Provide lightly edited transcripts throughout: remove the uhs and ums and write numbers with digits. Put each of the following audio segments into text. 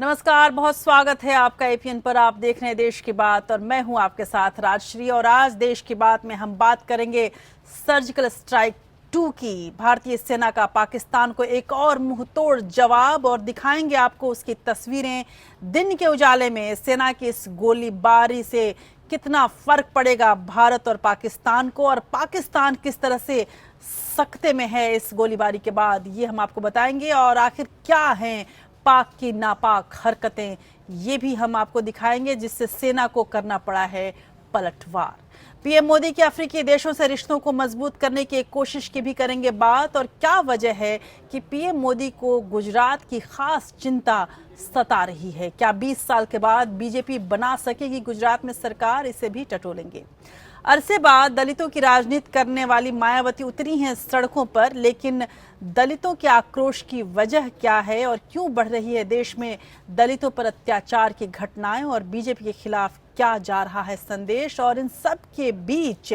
नमस्कार, बहुत स्वागत है आपका एपीएन पर। आप देख रहे हैं देश की बात और मैं हूं आपके साथ राजश्री। और आज देश की बात में हम बात करेंगे सर्जिकल स्ट्राइक 2 की। भारतीय सेना का पाकिस्तान को एक और मुंहतोड़ जवाब, और दिखाएंगे आपको उसकी तस्वीरें। दिन के उजाले में सेना की इस गोलीबारी से कितना फर्क पड़ेगा भारत और पाकिस्तान को, और पाकिस्तान किस तरह से सख्ते में है इस गोलीबारी के बाद, ये हम आपको बताएंगे। और आखिर क्या है पाक की नापाक हरकतें, ये भी हम आपको दिखाएंगे, जिससे सेना को करना पड़ा है पलटवार। पीएम मोदी की अफ्रीकी देशों से रिश्तों को मजबूत करने की एक कोशिश की भी करेंगे बात, और क्या वजह है कि पीएम मोदी को गुजरात की खास चिंता सता रही है। क्या 20 साल के बाद बीजेपी बना सकेगी गुजरात में सरकार, इसे भी टटोलेंगे। अरसे बाद दलितों की राजनीति करने वाली मायावती उतरी हैं सड़कों पर, लेकिन दलितों के आक्रोश की वजह क्या है और क्यों बढ़ रही है देश में दलितों पर अत्याचार की घटनाएं, और बीजेपी के खिलाफ क्या जा रहा है संदेश, और इन सब के बीच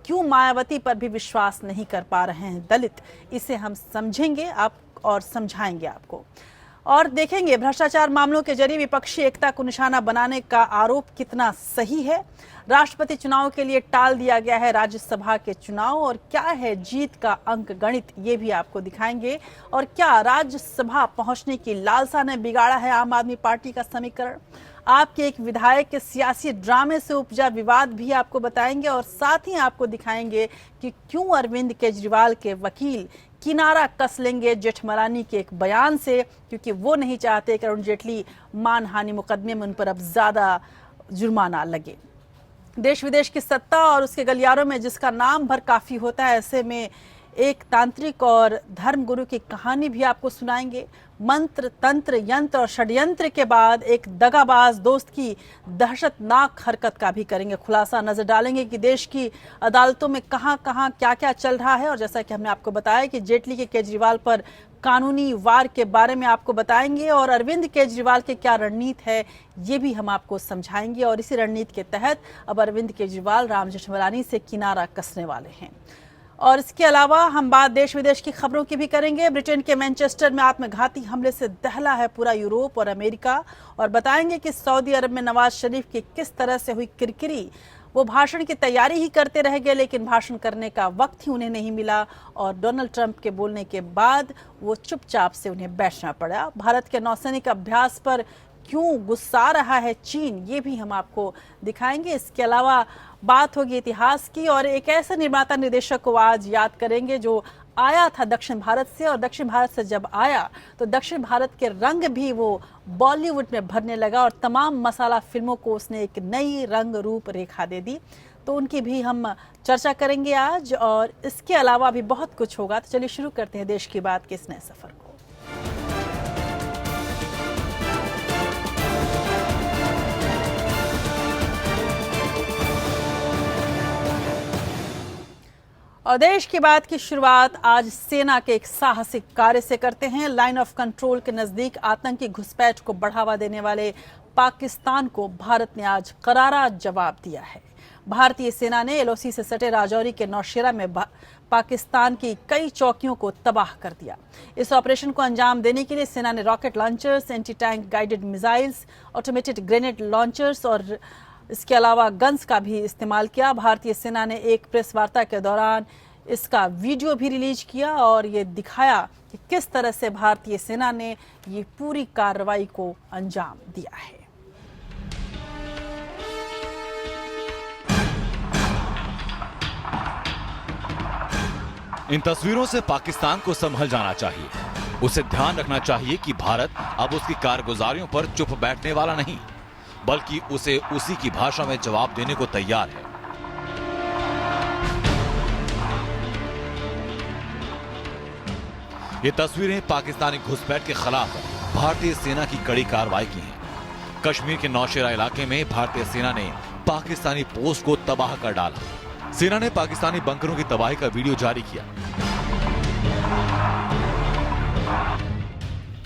क्यों मायावती पर भी विश्वास नहीं कर पा रहे हैं दलित, इसे हम समझेंगे आप और समझाएंगे आपको। और देखेंगे भ्रष्टाचार मामलों के जरिए विपक्षी एकता को निशाना बनाने का आरोप कितना सही है। राष्ट्रपति चुनाव के लिए टाल दिया गया है राज्यसभा के चुनाव, और क्या है जीत का अंक गणित, ये भी आपको दिखाएंगे। और क्या राज्यसभा पहुंचने की लालसा ने बिगाड़ा है आम आदमी पार्टी का समीकरण। आपके एक विधायक के सियासी ड्रामे से उपजा विवाद भी आपको बताएंगे, और साथ ही आपको दिखाएंगे कि क्यों अरविंद केजरीवाल के वकील किनारा कस लेंगे जेठमलानी के एक बयान से, क्योंकि वो नहीं चाहते कि अरुण जेटली मानहानि मुकदमे में उन पर अब ज्यादा जुर्माना लगे। देश विदेश की सत्ता और उसके गलियारों में जिसका नाम भर काफी होता है, ऐसे में एक तांत्रिक और धर्मगुरु की कहानी भी आपको सुनाएंगे। मंत्र, तंत्र, यंत्र और षड्यंत्र के बाद एक दगाबाज दोस्त की दहशतनाक हरकत का भी करेंगे खुलासा। नजर डालेंगे कि देश की अदालतों में कहां कहां क्या क्या चल रहा है, और जैसा कि हमने आपको बताया कि जेटली के केजरीवाल पर कानूनी वार के बारे में आपको बताएंगे, और अरविंद केजरीवाल के क्या रणनीति है ये भी हम आपको समझाएंगे। और इसी रणनीति के तहत अब अरविंद केजरीवाल राम जेठमलानी से किनारा कसने वाले हैं। और इसके अलावा हम बात देश विदेश की खबरों की भी करेंगे। ब्रिटेन के मैनचेस्टर में आत्मघाती हमले से दहला है पूरा यूरोप और अमेरिका, और बताएंगे कि सऊदी अरब में नवाज शरीफ की किस तरह से हुई किरकिरी। वो भाषण की तैयारी ही करते रह गए, लेकिन भाषण करने का वक्त ही उन्हें नहीं मिला, और डोनाल्ड ट्रंप के बोलने के बाद वो चुपचाप से उन्हें बैठना पड़ा। भारत के नौसैनिक अभ्यास पर क्यों गुस्सा रहा है चीन, ये भी हम आपको दिखाएंगे। इसके अलावा बात होगी इतिहास की, और एक ऐसे निर्माता निर्देशक को आज याद करेंगे जो आया था दक्षिण भारत से, और दक्षिण भारत से जब आया तो दक्षिण भारत के रंग भी वो बॉलीवुड में भरने लगा, और तमाम मसाला फिल्मों को उसने एक नई रंग रूप रेखा दे दी। तो उनकी भी हम चर्चा करेंगे आज, और इसके अलावा भी बहुत कुछ होगा। तो चलिए शुरू करते हैं देश की बात के इस नए सफर को। और देश की बात की शुरुआत आज सेना के एक साहसिक कार्य से करते हैं। लाइन ऑफ कंट्रोल के नजदीक आतंकी घुसपैठ को बढ़ावा देने वाले पाकिस्तान को भारत ने आज करारा जवाब दिया है। भारतीय सेना ने एलओसी से सटे राजौरी के नौशेरा में पाकिस्तान की कई चौकियों को तबाह कर दिया। इस ऑपरेशन को अंजाम देने के लिए सेना ने rocket launchers, anti tank guided missiles, automated grenade launchers और इसके अलावा गन्स का भी इस्तेमाल किया। भारतीय सेना ने एक प्रेस वार्ता के दौरान इसका वीडियो भी रिलीज किया, और ये दिखाया कि किस तरह से भारतीय सेना ने ये पूरी कार्रवाई को अंजाम दिया है। इन तस्वीरों से पाकिस्तान को संभल जाना चाहिए। उसे ध्यान रखना चाहिए कि भारत अब उसकी कारगुजारियों पर चुप बैठने वाला नहीं, बल्कि उसे उसी की भाषा में जवाब देने को तैयार है। ये तस्वीरें पाकिस्तानी घुसपैठ के खिलाफ भारतीय सेना की कड़ी कार्रवाई की हैं। कश्मीर के नौशेरा इलाके में भारतीय सेना ने पाकिस्तानी पोस्ट को तबाह कर डाला। सेना ने पाकिस्तानी बंकरों की तबाही का वीडियो जारी किया।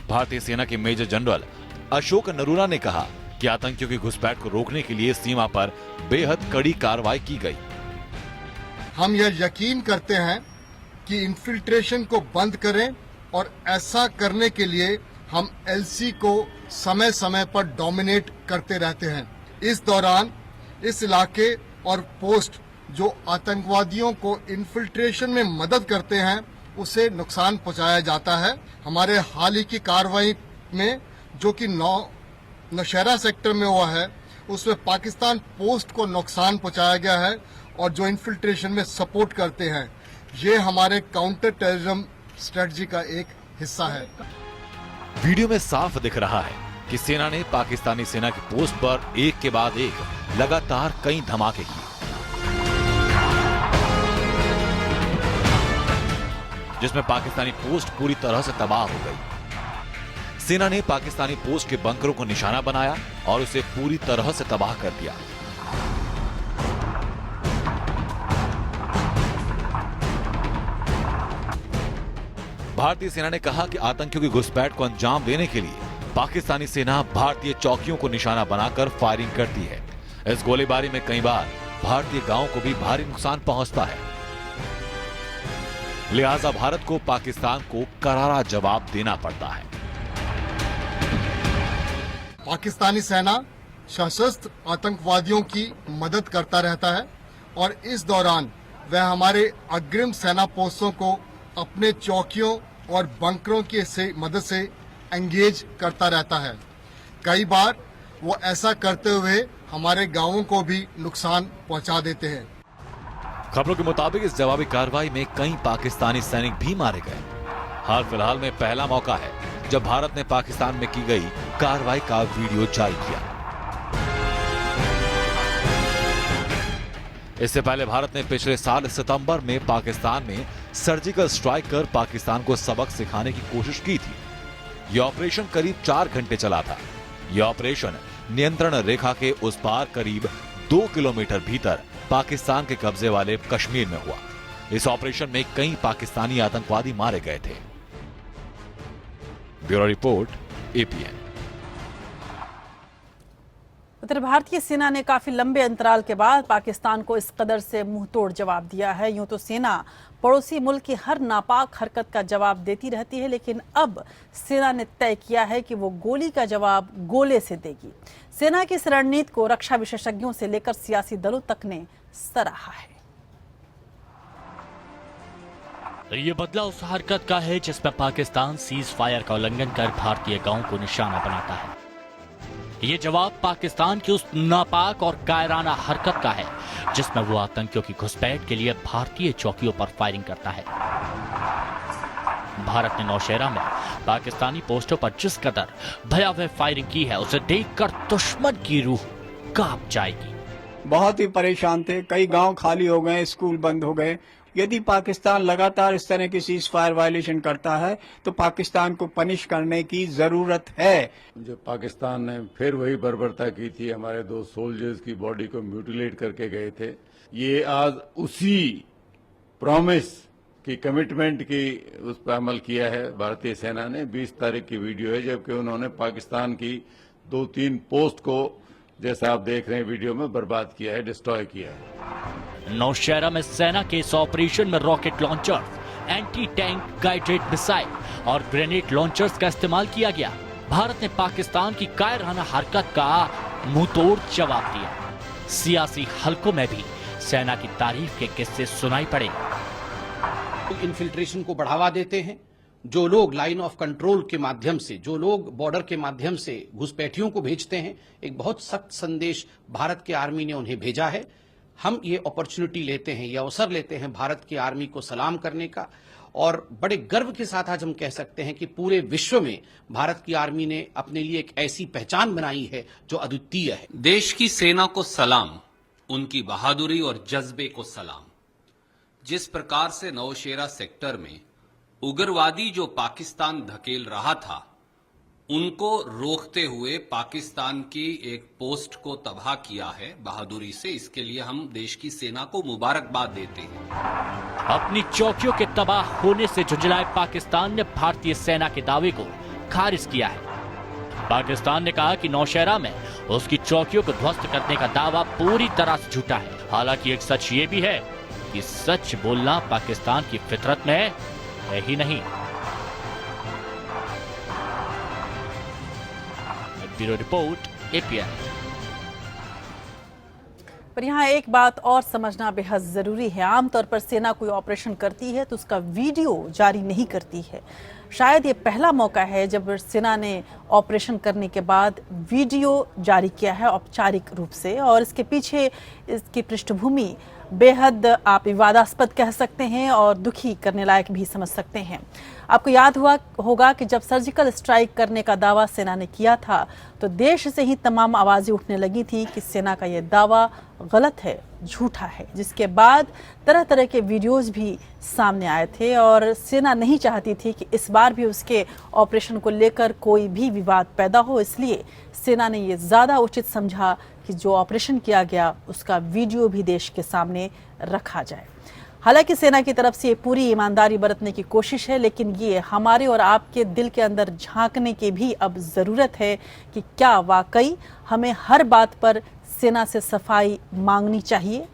भारतीय सेना के मेजर जनरल अशोक नरूला ने कहा कि आतंकियों की घुसपैठ को रोकने के लिए सीमा पर बेहद कड़ी कार्रवाई की गई। हम यह यकीन करते हैं कि इन्फिल्ट्रेशन को बंद करें, और ऐसा करने के लिए हम एलसी को समय समय पर डोमिनेट करते रहते हैं। इस दौरान इस इलाके और पोस्ट जो आतंकवादियों को इन्फिल्ट्रेशन में मदद करते हैं उसे नुकसान पहुंचाया जाता है। हमारे हाल ही की कार्रवाई में जो कि नौशहरा सेक्टर में हुआ है उसमें पाकिस्तान पोस्ट को नुकसान पहुंचाया गया है और जो इन्फिल्ट्रेशन में सपोर्ट करते हैं ये हमारे काउंटर टेररिज्म स्ट्रेटजी का एक हिस्सा है। वीडियो में साफ दिख रहा है कि सेना ने पाकिस्तानी सेना की पोस्ट पर एक के बाद एक लगातार कई धमाके किए, जिसमें पाकिस्तानी पोस्ट पूरी तरह से तबाह हो गई। सेना ने पाकिस्तानी पोस्ट के बंकरों को निशाना बनाया और उसे पूरी तरह से तबाह कर दिया। भारतीय सेना ने कहा कि आतंकियों की घुसपैठ को अंजाम देने के लिए पाकिस्तानी सेना भारतीय चौकियों को निशाना बनाकर फायरिंग करती है। इस गोलीबारी में कई बार भारतीय गांवों को भी भारी नुकसान पहुंचता है। लिहाजा भारत को पाकिस्तान को करारा जवाब देना पड़ता है। पाकिस्तानी सेना सशस्त्र आतंकवादियों की मदद करता रहता है और इस दौरान वह हमारे अग्रिम सेना पोस्टों को अपने चौकियों और बंकरों की मदद से एंगेज करता रहता है। कई बार वो ऐसा करते हुए हमारे गांवों को भी नुकसान पहुंचा देते हैं। खबरों के मुताबिक इस जवाबी कार्रवाई में कई पाकिस्तानी सैनिक भी मारे गए। हाल फिलहाल में पहला मौका है जब भारत ने पाकिस्तान में की गई कार्रवाई का वीडियो जारी किया। इससे पहले भारत ने पिछले साल सितंबर में पाकिस्तान में सर्जिकल स्ट्राइक कर पाकिस्तान को सबक सिखाने की कोशिश की थी। यह ऑपरेशन करीब 4 घंटे चला था। यह ऑपरेशन नियंत्रण रेखा के उस पार करीब 2 किलोमीटर भीतर पाकिस्तान के कब्जे वाले कश्मीर में हुआ। इस ऑपरेशन में कई पाकिस्तानी आतंकवादी मारे गए थे। Bureau report, APN. उत्तर भारतीय सेना ने काफी लंबे अंतराल के बाद पाकिस्तान को इस कदर से मुंहतोड़ जवाब दिया है। यूं तो सेना पड़ोसी मुल्क की हर नापाक हरकत का जवाब देती रहती है, लेकिन अब सेना ने तय किया है कि वो गोली का जवाब गोले से देगी। सेना की इस रणनीति को रक्षा विशेषज्ञों से लेकर सियासी दलों तक ने सराहा है। ये बदला उस हरकत का है जिसमें पाकिस्तान सीज फायर का उल्लंघन कर भारतीय गांवों को निशाना बनाता है। ये जवाब पाकिस्तान की उस नापाक और कायराना हरकत का है जिसमें वो आतंकियों की घुसपैठ के लिए भारतीय चौकियों पर फायरिंग करता है। भारत ने नौशहरा में पाकिस्तानी पोस्टों पर जिस कदर भयावह फायरिंग की है उसे देखकर दुश्मन की रूह कांप जाएगी। बहुत ही परेशान थे, कई गांव खाली हो गए, स्कूल बंद हो गए। यदि पाकिस्तान लगातार इस तरह की सीज फायर वायलेशन करता है तो पाकिस्तान को पनिश करने की जरूरत है। जो पाकिस्तान ने फिर वही बर्बरता की थी, हमारे 2 सोल्जर्स की बॉडी को म्यूटिलेट करके गए थे। ये आज उसी प्रॉमिस की, कमिटमेंट की, उस पर अमल किया है भारतीय सेना ने। 20 तारीख की वीडियो है जबकि उन्होंने पाकिस्तान की 2-3 पोस्ट को, जैसा आप देख रहे हैं वीडियो में, बर्बाद किया है, डिस्ट्रॉय किया है। नौशहरा में सेना के इस ऑपरेशन में rocket launcher, anti tank guided missile और ग्रेनेड लॉन्चर्स का इस्तेमाल किया गया। भारत ने पाकिस्तान की कायराना हरकत का मुंहतोड़ जवाब दिया। सियासी हलकों में भी सेना की तारीफ के किस्से सुनाई पड़े। इन्फिल्ट्रेशन को बढ़ावा देते हैं। जो लोग लाइन ऑफ कंट्रोल के माध्यम से, जो लोग बॉर्डर के माध्यम से घुसपैठियों को भेजते हैं, एक बहुत सख्त संदेश भारत के आर्मी ने उन्हें भेजा है। हम ये अपॉर्चुनिटी लेते हैं, ये अवसर लेते हैं भारत की आर्मी को सलाम करने का, और बड़े गर्व के साथ आज हम कह सकते हैं कि पूरे विश्व में भारत की आर्मी ने अपने लिए एक ऐसी पहचान बनाई है जो अद्वितीय है। देश की सेना को सलाम, उनकी बहादुरी और जज्बे को सलाम। जिस प्रकार से नौशेरा सेक्टर में उग्रवादी जो पाकिस्तान धकेल रहा था, उनको रोकते हुए पाकिस्तान की एक पोस्ट को तबाह किया है बहादुरी से। इसके लिए हम देश की सेना को मुबारकबाद देते हैं। अपनी चौकियों के तबाह होने से झुंझलाए पाकिस्तान ने भारतीय सेना के दावे को खारिज किया है। पाकिस्तान ने कहा कि नौशहरा में उसकी चौकियों को ध्वस्त करने का दावा पूरी तरह से झूठा है। हालांकि एक सच ये भी है कि सच बोलना पाकिस्तान की फितरत में है ही नहीं। Bureau report, APN। पर यहाँ एक बात और समझना बेहद ज़रूरी है। आमतौर पर सेना कोई ऑपरेशन करती है तो उसका वीडियो जारी नहीं करती है। शायद ये पहला मौका है जब सेना ने ऑपरेशन करने के बाद वीडियो जारी किया है औपचारिक रूप से, और इसके पीछे इसकी पृष्ठभूमि बेहद आप विवादास्पद कह सकते हैं और दुखी करने लायक भी समझ सकते हैं। आपको याद होगा कि जब सर्जिकल स्ट्राइक करने का दावा सेना ने किया था तो देश से ही तमाम आवाज़ें उठने लगी थी कि सेना का ये दावा गलत है, झूठा है, जिसके बाद तरह तरह के वीडियोस भी सामने आए थे और सेना नहीं चाहती थी कि इस बार भी उसके ऑपरेशन को लेकर कोई भी विवाद पैदा हो। इसलिए सेना ने ये ज़्यादा उचित समझा कि जो ऑपरेशन किया गया उसका वीडियो भी देश के सामने रखा जाए। हालांकि सेना की तरफ से ये पूरी ईमानदारी बरतने की कोशिश है, लेकिन ये हमारे और आपके दिल के अंदर झांकने की भी अब ज़रूरत है कि क्या वाकई हमें हर बात पर सेना से सफाई मांगनी चाहिए?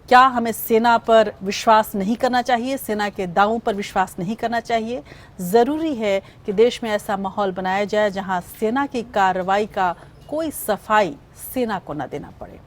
क्या हमें सेना पर विश्वास नहीं करना चाहिए? सेना के दावों पर विश्वास नहीं करना चाहिए? ज़रूरी है कि देश में ऐसा माहौल बनाया जाए जहां सेना की कार्रवाई का कोई सफाई सेना को न देना पड़े।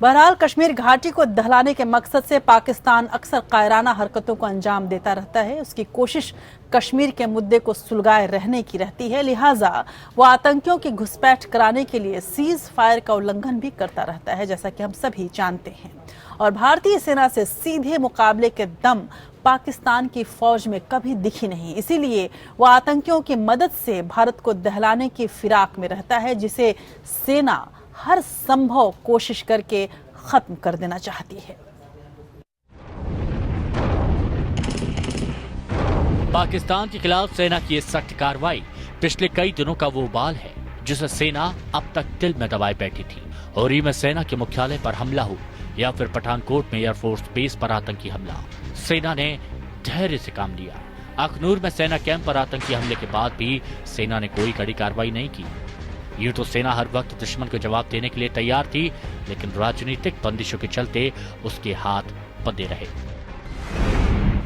बहरहाल कश्मीर घाटी को दहलाने के मकसद से पाकिस्तान अक्सर कायराना हरकतों को अंजाम देता रहता है। उसकी कोशिश कश्मीर के मुद्दे को सुलगाए रहने की रहती है, लिहाजा वो आतंकियों की घुसपैठ कराने के लिए सीज फायर का उल्लंघन भी करता रहता है, जैसा कि हम सभी जानते हैं। और भारतीय सेना से सीधे मुकाबले के दम पाकिस्तान की फौज में कभी दिखी नहीं। इसीलिए वो आतंकियों की मदद से भारत को दहलाने की फिराक में रहता है, जिसे सेना हर संभव कोशिश करके खत्म कर देना चाहती है। पाकिस्तान के खिलाफ सेना की ये सख्त कार्रवाई पिछले कई दिनों का वो बाल है जिसे सेना अब तक दिल में दबाए बैठी थी। उरी में सेना के मुख्यालय पर हमला हो या फिर पठानकोट में एयरफोर्स बेस पर आतंकी हमला, सेना ने धैर्य से काम लिया। अखनूर में सेना कैंप पर आतंकी हमले के बाद भी सेना ने कोई कड़ी कार्रवाई नहीं की। यूं तो सेना हर वक्त दुश्मन को जवाब देने के लिए तैयार थी, लेकिन राजनीतिक बंदिशों के चलते उसके हाथ बंधे रहे।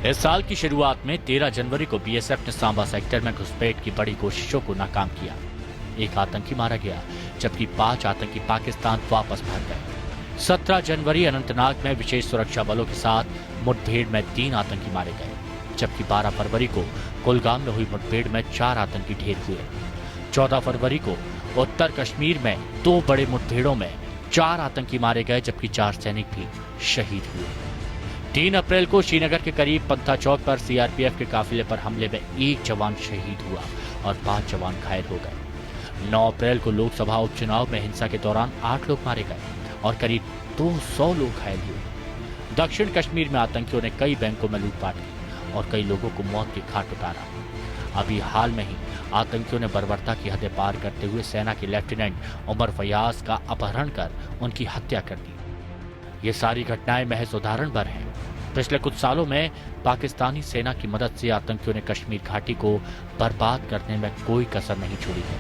इस साल की शुरुआत में 13 जनवरी को BSF ने सांबा सेक्टर में घुसपैठ की बड़ी कोशिशों को नाकाम किया। एक आतंकी मारा गया, जबकि 5 आतंकी पाकिस्तान वापस भाग गए। 17 जनवरी अनंतनाग में विशेष सुरक्षा बलों के साथ मुठभेड़ में 3 आतंकी मारे गए, जबकि 12 फरवरी को कुलगाम में हुई मुठभेड़ में 4 आतंकी ढेर हुए। 14 फरवरी को उत्तर कश्मीर में 2 बड़े मुठभेड़ों में 4 आतंकी मारे गए, जबकि 4 सैनिक भी शहीद हुए। 3 अप्रैल को श्रीनगर के करीब पंथा चौक पर CRPF के काफिले पर हमले में 1 जवान शहीद हुआ और 5 जवान घायल हो गए। 9 अप्रैल को लोकसभा उपचुनाव में हिंसा के दौरान 8 लोग मारे गए और करीब 200 लोग घायल हुए। दक्षिण कश्मीर में आतंकियों ने कई बैंकों में लूटपाट की और कई लोगों को मौत की घाट उतारा। अभी हाल में ही आतंकियों ने बर्बरता की हदें पार करते हुए सेना के लेफ्टिनेंट उमर फयाज का अपहरण कर उनकी हत्या कर दी। ये सारी घटनाएं महज उदाहरण भर हैं। पिछले कुछ सालों में पाकिस्तानी सेना की मदद से आतंकियों ने कश्मीर घाटी को बर्बाद करने में कोई कसर नहीं छोड़ी है,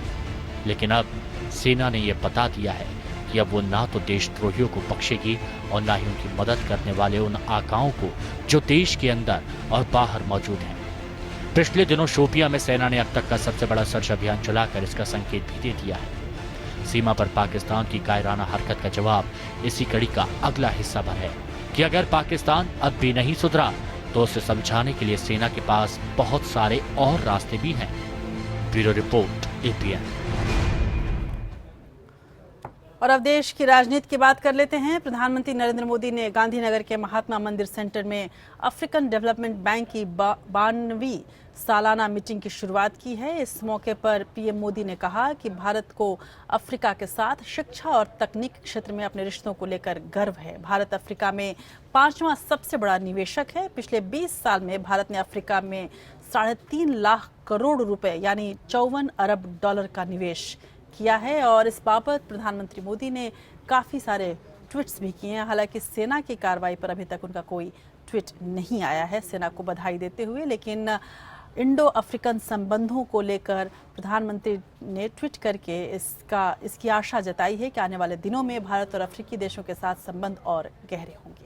लेकिन अब सेना ने यह बता दिया है कि अब वो ना तो देशद्रोहियों को बख्शेगी और ना ही उनकी मदद करने वाले उन आकाओं को जो देश के अंदर और बाहर मौजूद हैं। पिछले दिनों शोपियां में सेना ने अब तक का सबसे बड़ा सर्च अभियान चलाकर इसका संकेत भी दे दिया है। सीमा पर पाकिस्तान की कायराना हरकत का जवाब इसी कड़ी का अगला हिस्सा भर है कि अगर पाकिस्तान अब भी नहीं सुधरा तो उसे समझाने के लिए सेना के पास बहुत सारे और रास्ते भी हैं। Bureau report, APN। और अब देश की राजनीति की बात कर लेते हैं। प्रधानमंत्री नरेंद्र मोदी ने गांधीनगर के महात्मा मंदिर सेंटर में अफ्रीकन डेवलपमेंट बैंक की 52वीं सालाना मीटिंग की शुरुआत की है। इस मौके पर PM मोदी ने कहा कि भारत को अफ्रीका के साथ शिक्षा और तकनीक क्षेत्र में अपने रिश्तों को लेकर गर्व है। भारत अफ्रीका में 5वां सबसे बड़ा निवेशक है। पिछले 20 साल में भारत ने अफ्रीका में 3.5 लाख करोड़ रुपए यानी 54 अरब डॉलर का निवेश किया है। और इस बाबत प्रधानमंत्री मोदी ने काफ़ी सारे ट्वीट्स भी किए हैं। हालांकि सेना की कार्रवाई पर अभी तक उनका कोई ट्वीट नहीं आया है सेना को बधाई देते हुए, लेकिन इंडो अफ्रीकन संबंधों को लेकर प्रधानमंत्री ने ट्वीट करके इसकी आशा जताई है कि आने वाले दिनों में भारत और अफ्रीकी देशों के साथ संबंध और गहरे होंगे।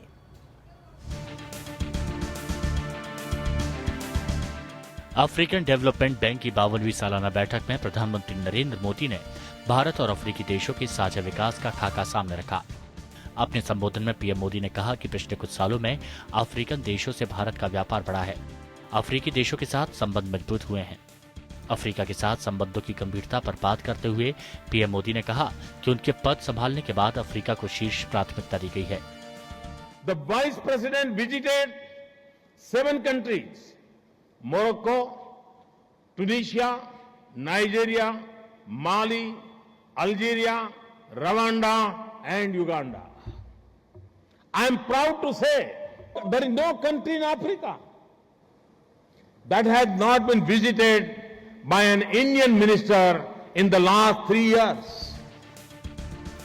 अफ्रीकन डेवलपमेंट बैंक की 52वीं सालाना बैठक में प्रधानमंत्री नरेंद्र मोदी ने भारत और अफ्रीकी देशों के साझा विकास का खाका सामने रखा। अपने संबोधन में पीएम मोदी ने कहा कि पिछले कुछ सालों में अफ्रीकन देशों से भारत का व्यापार बढ़ा है। अफ्रीकी देशों के साथ संबंध मजबूत हुए हैं। अफ्रीका के साथ संबंधों की गंभीरता पर बात करते हुए पीएम मोदी ने कहा कि उनके पद संभालने के बाद अफ्रीका को शीर्ष प्राथमिकता दी गई है। The Vice President visited 7 countries: Morocco, Tunisia, Nigeria, Mali, Algeria, Rwanda, and Uganda. I am proud to say there is no country in Africa that has not been visited by an Indian minister in the last 3 years.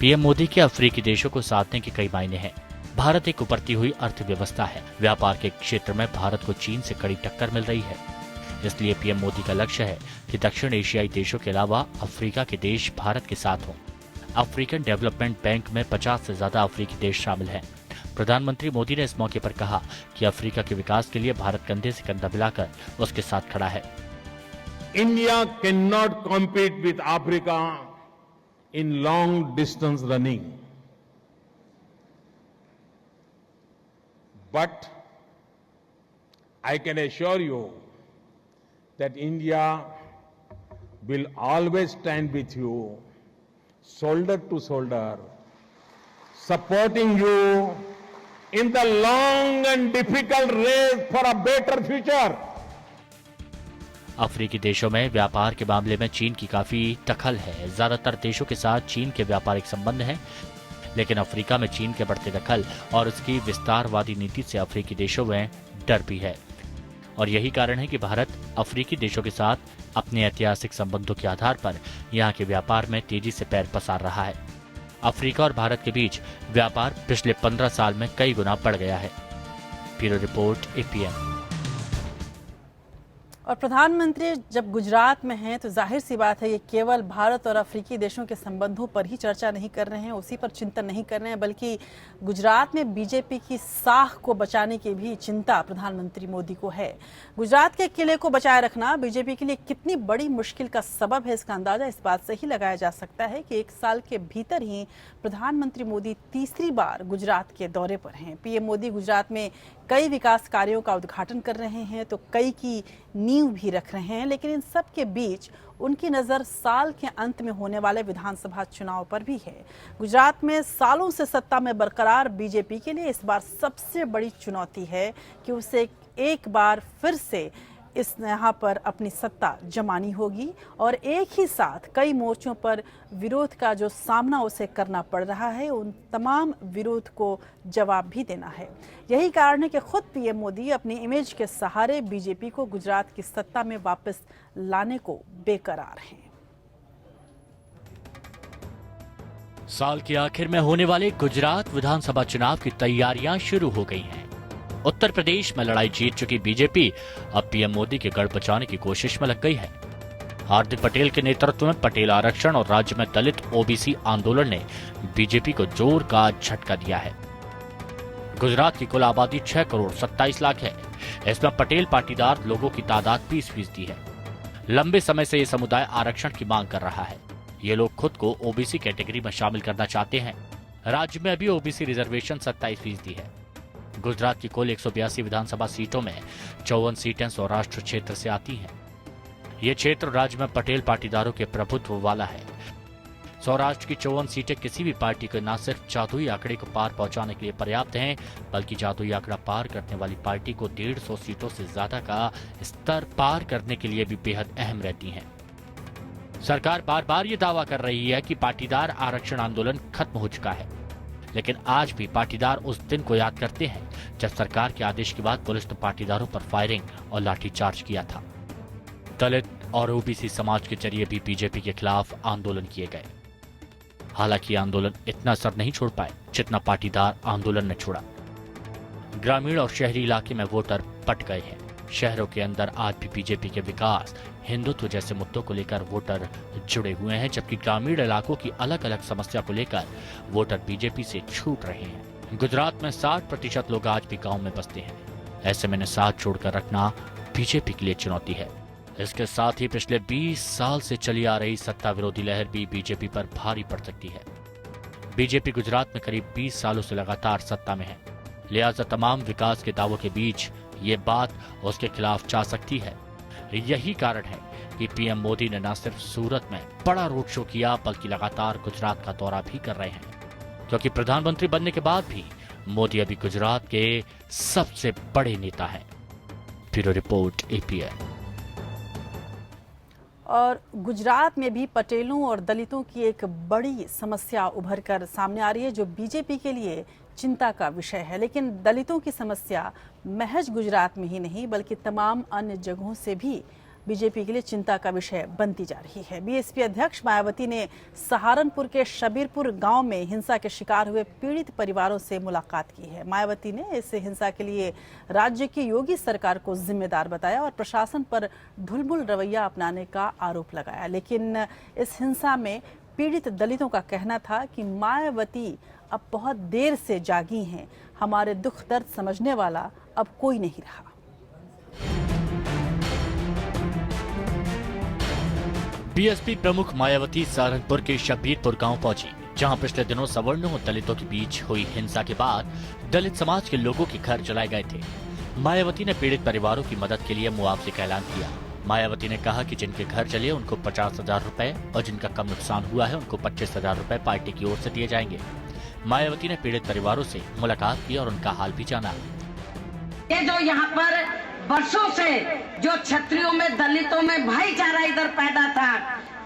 PM Modi के अफ्रीकी देशों को साधने के कई मायने हैं। भारत एक उभरती हुई अर्थव्यवस्था है। व्यापार के क्षेत्र में भारत को चीन से कड़ी टक्कर मिल रही है। इसलिए पीएम मोदी का लक्ष्य है कि दक्षिण एशियाई देशों के अलावा अफ्रीका के देश भारत के साथ हों। अफ्रीकन डेवलपमेंट बैंक में 50 से ज्यादा अफ्रीकी देश शामिल हैं। प्रधानमंत्री मोदी ने इस मौके पर कहा कि अफ्रीका के विकास के लिए भारत कंधे से कंधा मिलाकर उसके साथ खड़ा है। India cannot compete with Africa in long distance running. But I can assure you that India will always stand with you, shoulder to shoulder, supporting you in the long and difficult race for a better future. अफ्रीकी देशों में व्यापार के मामले में चीन की काफी दखल है। ज्यादातर देशों के साथ चीन के व्यापारिक संबंध हैं, लेकिन अफ्रीका में चीन के बढ़ते दखल और उसकी विस्तारवादी नीति से अफ्रीकी देशों में डर भी है। और यही कारण है कि भारत अफ्रीकी देशों के साथ अपने ऐतिहासिक संबंधों के आधार पर यहाँ के व्यापार में तेजी से पैर पसार रहा है। अफ्रीका और भारत के बीच व्यापार पिछले 15 साल में कई गुना बढ़ गया है। Bureau report, APM. और प्रधानमंत्री जब गुजरात में हैं तो जाहिर सी बात है ये केवल भारत और अफ्रीकी देशों के संबंधों पर ही चर्चा नहीं कर रहे हैं, उसी पर चिंतन नहीं कर रहे हैं, बल्कि गुजरात में बीजेपी की साख को बचाने की भी चिंता प्रधानमंत्री मोदी को है। गुजरात के किले को बचाए रखना बीजेपी के लिए कितनी बड़ी मुश्किल का सबब है, इसका अंदाजा इस बात से ही लगाया जा सकता है कि 1 साल के भीतर ही प्रधानमंत्री मोदी तीसरी बार गुजरात के दौरे पर हैं। पीएम मोदी गुजरात में कई विकास कार्यों का उद्घाटन कर रहे हैं तो कई की नींव भी रख रहे हैं, लेकिन इन सब के बीच उनकी नज़र साल के अंत में होने वाले विधानसभा चुनाव पर भी है। गुजरात में सालों से सत्ता में बरकरार बीजेपी के लिए इस बार सबसे बड़ी चुनौती है कि उसे एक बार फिर से इस यहाँ पर अपनी सत्ता जमानी होगी और एक ही साथ कई मोर्चों पर विरोध का जो सामना उसे करना पड़ रहा है, उन तमाम विरोध को जवाब भी देना है। यही कारण है कि खुद पीएम मोदी अपनी इमेज के सहारे बीजेपी को गुजरात की सत्ता में वापस लाने को बेकरार हैं। साल के आखिर में होने वाले गुजरात विधानसभा चुनाव की तैयारियां शुरू हो गई हैं। उत्तर प्रदेश में लड़ाई जीत चुकी बीजेपी अब पीएम मोदी के गढ़ बचाने की कोशिश में लग गई है। हार्दिक पटेल के नेतृत्व में पटेल आरक्षण और राज्य में दलित ओबीसी आंदोलन ने बीजेपी को जोर का झटका दिया है। गुजरात की कुल आबादी 6 करोड़ 27 लाख है। इसमें पटेल पाटीदार लोगों की तादाद 20% है। लंबे समय से ये समुदाय आरक्षण की मांग कर रहा है। ये लोग खुद को ओबीसी कैटेगरी में शामिल करना चाहते हैं। राज्य में अभी ओबीसी रिजर्वेशन 27% है। गुजरात की कुल 182 विधानसभा सीटों में 54 सीटें सौराष्ट्र क्षेत्र से आती हैं। ये क्षेत्र राज्य में पटेल पाटीदारों के प्रभुत्व वाला है। सौराष्ट्र की 54 सीटें किसी भी पार्टी को न सिर्फ जादुई आंकड़े को पार पहुंचाने के लिए पर्याप्त हैं, बल्कि जादुई आंकड़ा पार करने वाली पार्टी को 150 सीटों से ज्यादा का स्तर पार करने के लिए भी बेहद अहम रहती हैं। सरकार बार बार ये दावा कर रही है कि पाटीदार आरक्षण आंदोलन खत्म हो चुका है, लेकिन आज भी पाटीदार उस दिन को याद करते हैं जब सरकार के आदेश के बाद पुलिस ने पाटीदारों पर फायरिंग और लाठीचार्ज किया था। दलित और ओबीसी समाज के जरिए भी बीजेपी के खिलाफ आंदोलन किए गए। हालांकि आंदोलन इतना असर नहीं छोड़ पाए जितना पाटीदार आंदोलन ने छोड़ा। ग्रामीण और शहरी इलाके में वोटर पट गए हैं। शहरों के अंदर आज भी बीजेपी के विकास, हिंदुत्व जैसे मुद्दों को लेकर वोटर जुड़े हुए हैं, जबकि ग्रामीण इलाकों की अलग अलग समस्या को लेकर वोटर बीजेपी से छूट रहे हैं। गुजरात में 60% लोग आज भी गांव में बसते हैं। ऐसे में इन्हें साथ जोड़कर रखना बीजेपी के लिए चुनौती है। इसके साथ ही पिछले 20 साल से चली आ रही सत्ता विरोधी लहर भी बीजेपी पर भारी पड़ सकती है। बीजेपी गुजरात में करीब 20 सालों से लगातार सत्ता में है, लिहाजा तमाम विकास के दावों के बीच ये बात उसके खिलाफ जा सकती है। यही कारण है कि पीएम मोदी ने न सिर्फ सूरत में बड़ा रोड शो किया बल्कि लगातार गुजरात का दौरा भी कर रहे हैं, क्योंकि प्रधानमंत्री बनने के बाद भी मोदी अभी गुजरात के सबसे बड़े नेता हैं। Bureau report APN। और गुजरात में भी पटेलों और दलितों की एक बड़ी समस्या उभर कर सामने आ रही है, जो बीजेपी के लिए चिंता का विषय है। लेकिन दलितों की समस्या महज गुजरात में ही नहीं बल्कि तमाम अन्य जगहों से भी बीजेपी के लिए चिंता का विषय बनती जा रही है। बीएसपी अध्यक्ष मायावती ने सहारनपुर के शबीरपुर गांव में हिंसा के शिकार हुए पीड़ित परिवारों से मुलाकात की है। मायावती ने इस हिंसा के लिए राज्य की योगी सरकार को जिम्मेदार बताया और प्रशासन पर ढुलमुल रवैया अपनाने का आरोप लगाया। लेकिन इस हिंसा में पीड़ित दलितों का कहना था कि मायावती अब बहुत देर से जागी हैं, हमारे दुख दर्द समझने वाला अब कोई नहीं रहा। बीएसपी प्रमुख मायावती सहारनपुर के शबीरपुर गांव पहुंची, जहां पिछले दिनों सवर्णों और दलितों के बीच हुई हिंसा के बाद दलित समाज के लोगों के घर जलाए गए थे। मायावती ने पीड़ित परिवारों की मदद के लिए मुआवजे का ऐलान किया। मायावती ने कहा कि जिनके घर जले उनको 50,000 रुपए और जिनका कम नुकसान हुआ है उनको 25,000 रुपए पार्टी की ओर से दिए जाएंगे। मायावती ने पीड़ित परिवारों से मुलाकात की और उनका हाल भी जाना। ये जो यहाँ पर वर्षों से जो क्षत्रियों में दलितों में भाईचारा इधर पैदा था,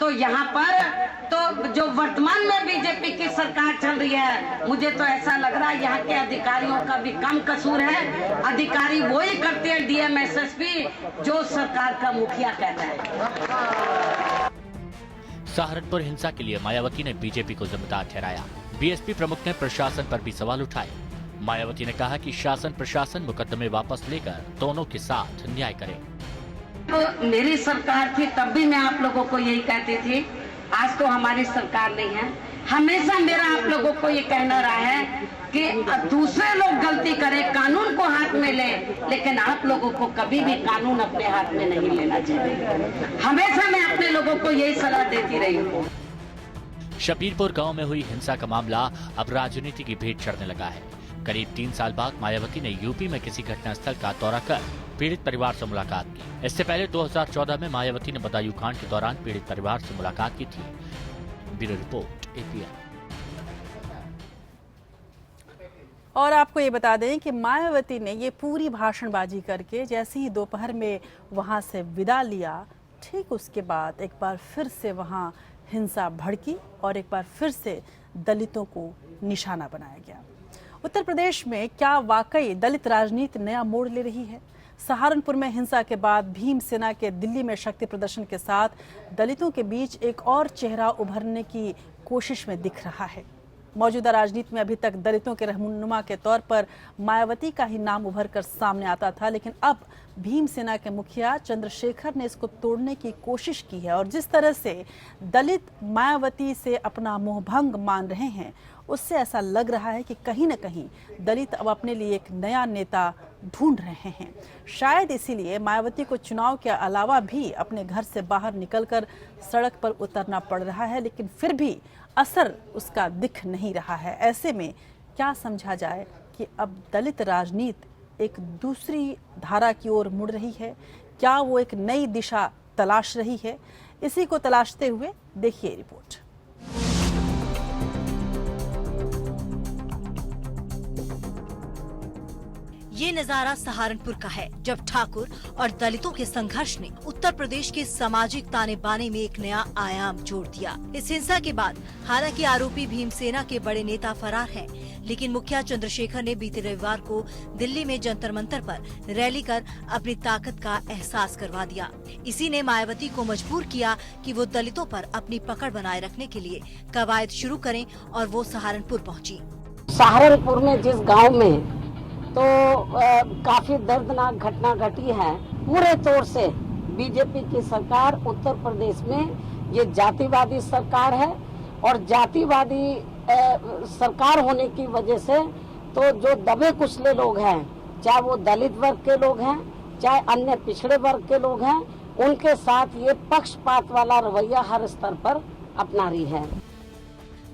तो यहाँ पर तो जो वर्तमान में बीजेपी की सरकार चल रही है, मुझे तो ऐसा लग रहा है यहाँ के अधिकारियों का भी कम कसूर है। अधिकारी वही करते हैं डीएम एसएसपी जो सरकार का मुखिया कहता है। सहारनपुर हिंसा के लिए मायावती ने बीजेपी को जिम्मेदार ठहराया। बीएसपी प्रमुख ने प्रशासन पर भी सवाल उठाए। मायावती ने कहा कि शासन प्रशासन मुकदमे वापस लेकर दोनों के साथ न्याय करे। तो मेरी सरकार थी तब भी मैं आप लोगों को यही कहती थी, आज तो हमारी सरकार नहीं है। हमेशा मेरा आप लोगों को ये कहना रहा है कि दूसरे लोग गलती करें, कानून को हाथ में ले, लेकिन आप लोगों को कभी भी कानून अपने हाथ में नहीं लेना चाहिए। हमेशा मैं अपने लोगों को यही सलाह देती रही हूँ। शबीरपुर गांव में हुई हिंसा का मामला अब राजनीति की भेंट चढ़ने लगा है। करीब 3 साल बाद मायावती ने यूपी में किसी घटनास्थल का दौरा कर पीड़ित परिवार से मुलाकात की। इससे पहले 2014 में मायावती ने बदायूं कांड के दौरान पीड़ित परिवार से मुलाकात की थी। Bureau report APN। और आपको ये बता दें कि मायावती ने ये पूरी भाषणबाजी करके जैसे ही दोपहर में वहां से विदा लिया, ठीक उसके बाद एक बार फिर से वहां हिंसा भड़की और एक बार फिर से दलितों को निशाना बनाया गया। उत्तर प्रदेश में क्या वाकई दलित राजनीति नया मोड़ ले रही है? सहारनपुर में हिंसा के बाद भीमसेना के दिल्ली में शक्ति प्रदर्शन के साथ दलितों के बीच एक और चेहरा उभरने की कोशिश में दिख रहा है। मौजूदा राजनीति में अभी तक दलितों के रहनुमा के तौर पर मायावती का ही नाम उभर कर सामने आता था, लेकिन अब भीमसेना के मुखिया चंद्रशेखर ने इसको तोड़ने की कोशिश की है और जिस तरह से दलित मायावती से अपना मोहभंग मान रहे हैं, उससे ऐसा लग रहा है कि कहीं न कहीं दलित अब अपने लिए एक नया नेता ढूंढ रहे हैं। शायद इसीलिए मायावती को चुनाव के अलावा भी अपने घर से बाहर निकलकर सड़क पर उतरना पड़ रहा है, लेकिन फिर भी असर उसका दिख नहीं रहा है। ऐसे में क्या समझा जाए कि अब दलित राजनीति एक दूसरी धारा की ओर मुड़ रही है? क्या वो एक नई दिशा तलाश रही है? इसी को तलाशते हुए देखिए रिपोर्ट। ये नजारा सहारनपुर का है, जब ठाकुर और दलितों के संघर्ष ने उत्तर प्रदेश के सामाजिक ताने बाने में एक नया आयाम जोड़ दिया। इस हिंसा के बाद हालांकि आरोपी भीमसेना के बड़े नेता फरार हैं, लेकिन मुखिया चंद्रशेखर ने बीते रविवार को दिल्ली में जंतर मंतर पर रैली कर अपनी ताकत का एहसास करवा दिया। इसी ने मायावती को मजबूर किया कि वो दलितों पर अपनी पकड़ बनाए रखने के लिए कवायद शुरू करें और वो सहारनपुर पहुँची। सहारनपुर में जिस गाँव में तो काफी दर्दनाक घटना घटी है, पूरे तौर से बीजेपी की सरकार उत्तर प्रदेश में ये जातिवादी सरकार है और जातिवादी सरकार होने की वजह से तो जो दबे कुचले लोग हैं, चाहे वो दलित वर्ग के लोग हैं, चाहे अन्य पिछड़े वर्ग के लोग हैं, उनके साथ ये पक्षपात वाला रवैया हर स्तर पर अपना रही है।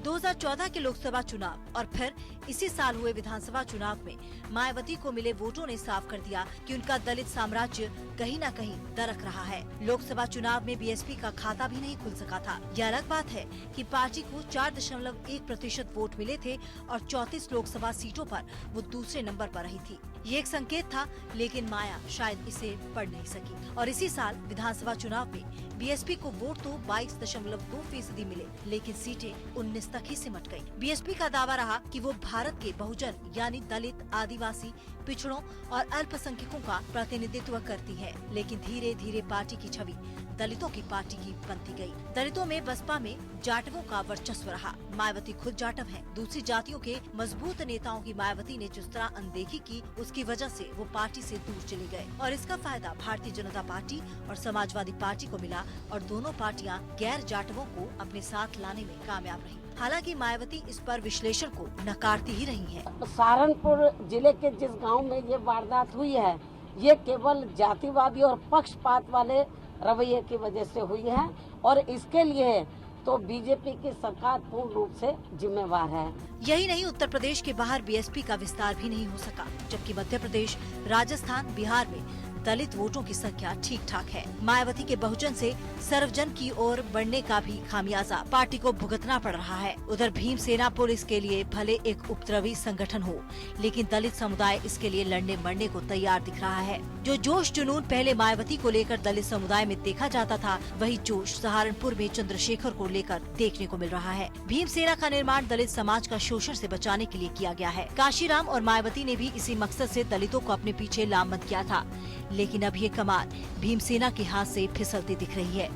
2014 के लोकसभा चुनाव और फिर इसी साल हुए विधानसभा चुनाव में मायावती को मिले वोटों ने साफ कर दिया कि उनका दलित साम्राज्य कहीं न कहीं दरक रहा है। लोकसभा चुनाव में बीएसपी का खाता भी नहीं खुल सका था। यह अलग बात है कि पार्टी को 4.1% वोट मिले थे और 34 लोकसभा सीटों पर वो दूसरे नंबर पर रही थी। ये एक संकेत था, लेकिन माया शायद इसे पढ़ नहीं सकी और इसी साल विधानसभा चुनाव में बीएसपी को वोट तो 22.2% मिले, लेकिन सीटें 19 तक ही सिमट गयी। बीएसपी का दावा रहा कि वो भारत के बहुजन यानी दलित, आदिवासी, पिछड़ों और अल्पसंख्यकों का प्रतिनिधित्व करती है, लेकिन धीरे धीरे पार्टी की छवि दलितों की पार्टी की बनती गई। दलितों में बसपा में जाटवों का वर्चस्व रहा। मायावती खुद जाटव है। दूसरी जातियों के मजबूत नेताओं की मायावती ने जिस तरह अनदेखी की, उसकी वजह से वो पार्टी से दूर चले गए और इसका फायदा भारतीय जनता पार्टी और समाजवादी पार्टी को मिला और दोनों पार्टियां गैर जाटवों को अपने साथ लाने में कामयाब रही। हालांकि मायावती इस पर विश्लेषण को नकारती ही रही है। सहारनपुर जिले के जिस गांव में ये वारदात हुई है, ये केवल जातिवादी और पक्षपात वाले रवैये की वजह से हुई है और इसके लिए तो बीजेपी की सरकार पूर्ण रूप से जिम्मेवार है। यही नहीं, उत्तर प्रदेश के बाहर बीएसपी का विस्तार भी नहीं हो सका, जबकि मध्य प्रदेश, राजस्थान, बिहार में दलित वोटों की संख्या ठीक ठाक है। मायावती के बहुजन से सर्वजन की ओर बढ़ने का भी खामियाजा पार्टी को भुगतना पड़ रहा है। उधर भीमसेना पुलिस के लिए भले एक उपद्रवी संगठन हो, लेकिन दलित समुदाय इसके लिए लड़ने मरने को तैयार दिख रहा है। जो जोश जुनून पहले मायावती को लेकर दलित समुदाय में देखा जाता था, वही जोश सहारनपुर में चंद्रशेखर को लेकर देखने को मिल रहा है। भीमसेना का निर्माण दलित समाज का शोषण से बचाने के लिए किया गया है। काशीराम और मायावती ने भी इसी मकसद से दलितों को अपने पीछे लामबंद किया था, लेकिन अब ये कमान भीमसेना के हाथ से फिसलती दिख रही है।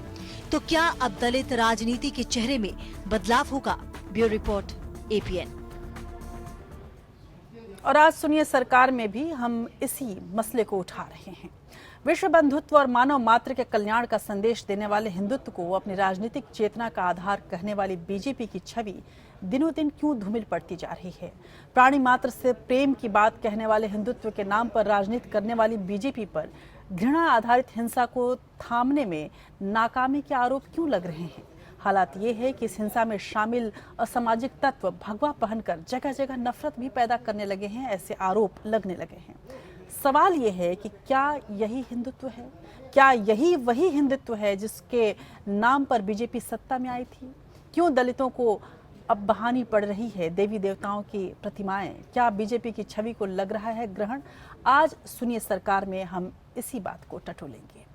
तो क्या अब दलित राजनीति के चेहरे में बदलाव होगा? Bureau report, APN. और आज सुनिए सरकार में भी हम इसी मसले को उठा रहे हैं। विश्व बंधुत्व और मानव मात्र के कल्याण का संदेश देने वाले हिंदुत्व को अपनी राजनीतिक चेतना का आधार कहने वाली बीजेपी की छवि दिनों दिन क्यों धूमिल पड़ती जा रही है? प्राणी मात्र से प्रेम की बात कहने वाले हिंदुत्व के नाम पर राजनीति करने वाली बीजेपी पर घृणा आधारित हिंसा को थामने में नाकामी के आरोप क्यों लग रहे हैं? हालात ये है कि इस हिंसा में शामिल असामाजिक तत्व भगवा पहनकर जगह जगह नफरत भी पैदा करने लगे हैं, ऐसे आरोप लगने लगे हैं। सवाल ये है कि क्या यही हिंदुत्व है? क्या यही वही हिंदुत्व है जिसके नाम पर बीजेपी सत्ता में आई थी? क्यों दलितों को अब बहानी पड़ रही है देवी देवताओं की प्रतिमाएं? क्या बीजेपी की छवि को लग रहा है ग्रहण? आज सुनिए सरकार में हम इसी बात को टटोलेंगे।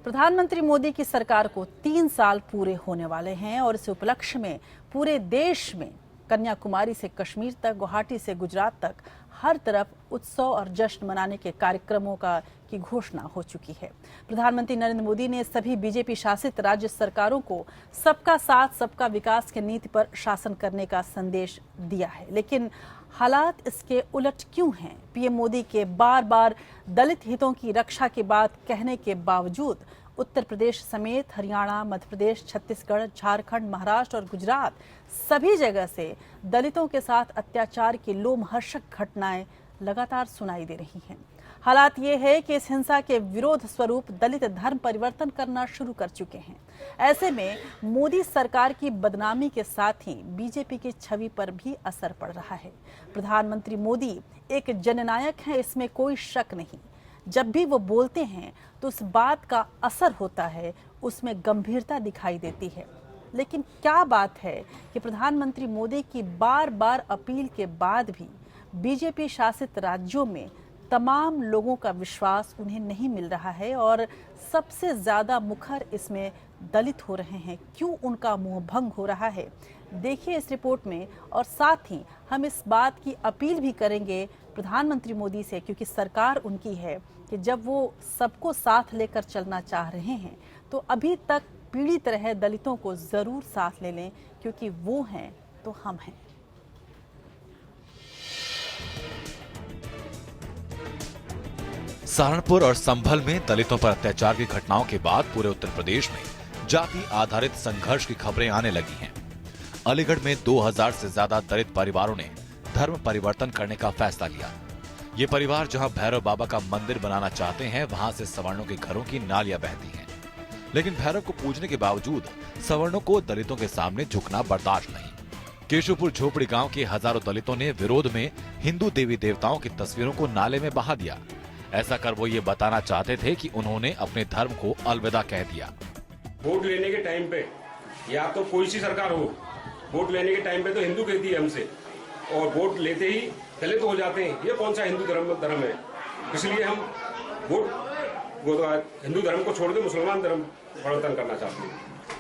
प्रधानमंत्री मोदी की सरकार को 3 साल पूरे होने वाले हैं और इस उपलक्ष्य में पूरे देश में कन्याकुमारी से कश्मीर तक, गुवाहाटी से गुजरात तक हर तरफ उत्सव और जश्न मनाने के कार्यक्रमों की घोषणा हो चुकी है। प्रधानमंत्री नरेंद्र मोदी ने सभी बीजेपी शासित राज्य सरकारों को सबका साथ सबका विकास की नीति पर शासन करने का संदेश दिया है, लेकिन हालात इसके उलट क्यों हैं? पीएम मोदी के बार बार दलित हितों की रक्षा की बात कहने के बावजूद उत्तर प्रदेश समेत हरियाणा, मध्य प्रदेश, छत्तीसगढ़, झारखंड, महाराष्ट्र और गुजरात सभी जगह से दलितों के साथ अत्याचार की लोमहर्षक घटनाएं लगातार सुनाई दे रही हैं। हालात ये है कि इस हिंसा के विरोध स्वरूप दलित धर्म परिवर्तन करना शुरू कर चुके हैं। ऐसे में मोदी सरकार की बदनामी के साथ ही बीजेपी की छवि पर भी असर पड़ रहा है। प्रधानमंत्री मोदी एक जननायक हैं, इसमें कोई शक नहीं। जब भी वो बोलते हैं तो उस बात का असर होता है, उसमें गंभीरता दिखाई देती है। लेकिन क्या बात है कि प्रधानमंत्री मोदी की बार बार अपील के बाद भी बीजेपी शासित राज्यों में तमाम लोगों का विश्वास उन्हें नहीं मिल रहा है और सबसे ज्यादा मुखर इसमें दलित हो रहे हैं। क्यों उनका मुंह भंग हो रहा है, देखिए इस रिपोर्ट में। और साथ ही हम इस बात की अपील भी करेंगे प्रधानमंत्री मोदी से, क्योंकि सरकार उनकी है, कि जब वो सबको साथ लेकर चलना चाह रहे हैं तो अभी तक पीड़ित रहे दलितों को जरूर साथ ले लें, क्योंकि वो हैं तो हम हैं। सहारनपुर और संभल में दलितों पर अत्याचार की घटनाओं के बाद पूरे उत्तर प्रदेश में जाति आधारित संघर्ष की खबरें आने लगी हैं। अलीगढ़ में 2000 से ज्यादा दलित परिवारों ने धर्म परिवर्तन करने का फैसला लिया। ये परिवार जहां भैरव बाबा का मंदिर बनाना चाहते हैं, वहां से सवर्णों के घरों की नालियां बहती हैं। लेकिन भैरव को पूजने के बावजूद सवर्णों को दलितों के सामने झुकना बर्दाश्त नहीं। केशवपुर झोपड़ी गांव के हजारों दलितों ने विरोध में हिंदू देवी देवताओं की तस्वीरों को नाले में बहा दिया। ऐसा कर वो ये बताना चाहते थे कि उन्होंने अपने धर्म को अलविदा कह दिया। वोट लेने के टाइम पे या तो कोई सी सरकार हो, वोट लेने के टाइम पे तो हिंदू कहती है हमसे, और वोट लेते ही दलित हो जाते हैं। ये कौन सा हिंदू धर्म है? इसलिए हम हिंदू धर्म को छोड़ के मुसलमान धर्म परिवर्तन करना चाहते हैं।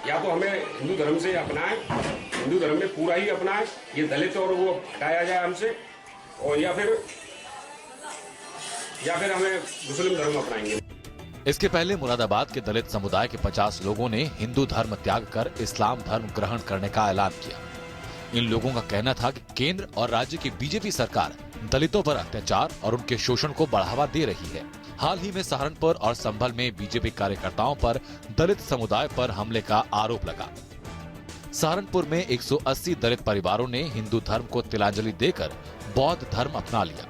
या तो हमें हिंदू धर्म से अपनाएं, हिंदू धर्म में पूरा ही अपनाएं, ये दलित और वो हटाया जाए हमसे, और या फिर हमें मुस्लिम धर्म अपनाएंगे। इसके पहले मुरादाबाद के दलित समुदाय के 50 लोगों ने हिंदू धर्म त्याग कर इस्लाम धर्म ग्रहण करने का ऐलान किया। इन लोगों का कहना था कि केंद्र और राज्य की बीजेपी सरकार दलितों पर अत्याचार और उनके शोषण को बढ़ावा दे रही है। हाल ही में सहारनपुर और संभल में बीजेपी कार्यकर्ताओं पर दलित समुदाय पर हमले का आरोप लगा। सहारनपुर में 180 दलित परिवारों ने हिंदू धर्म को तिलांजलि देकर बौद्ध धर्म अपना लिया।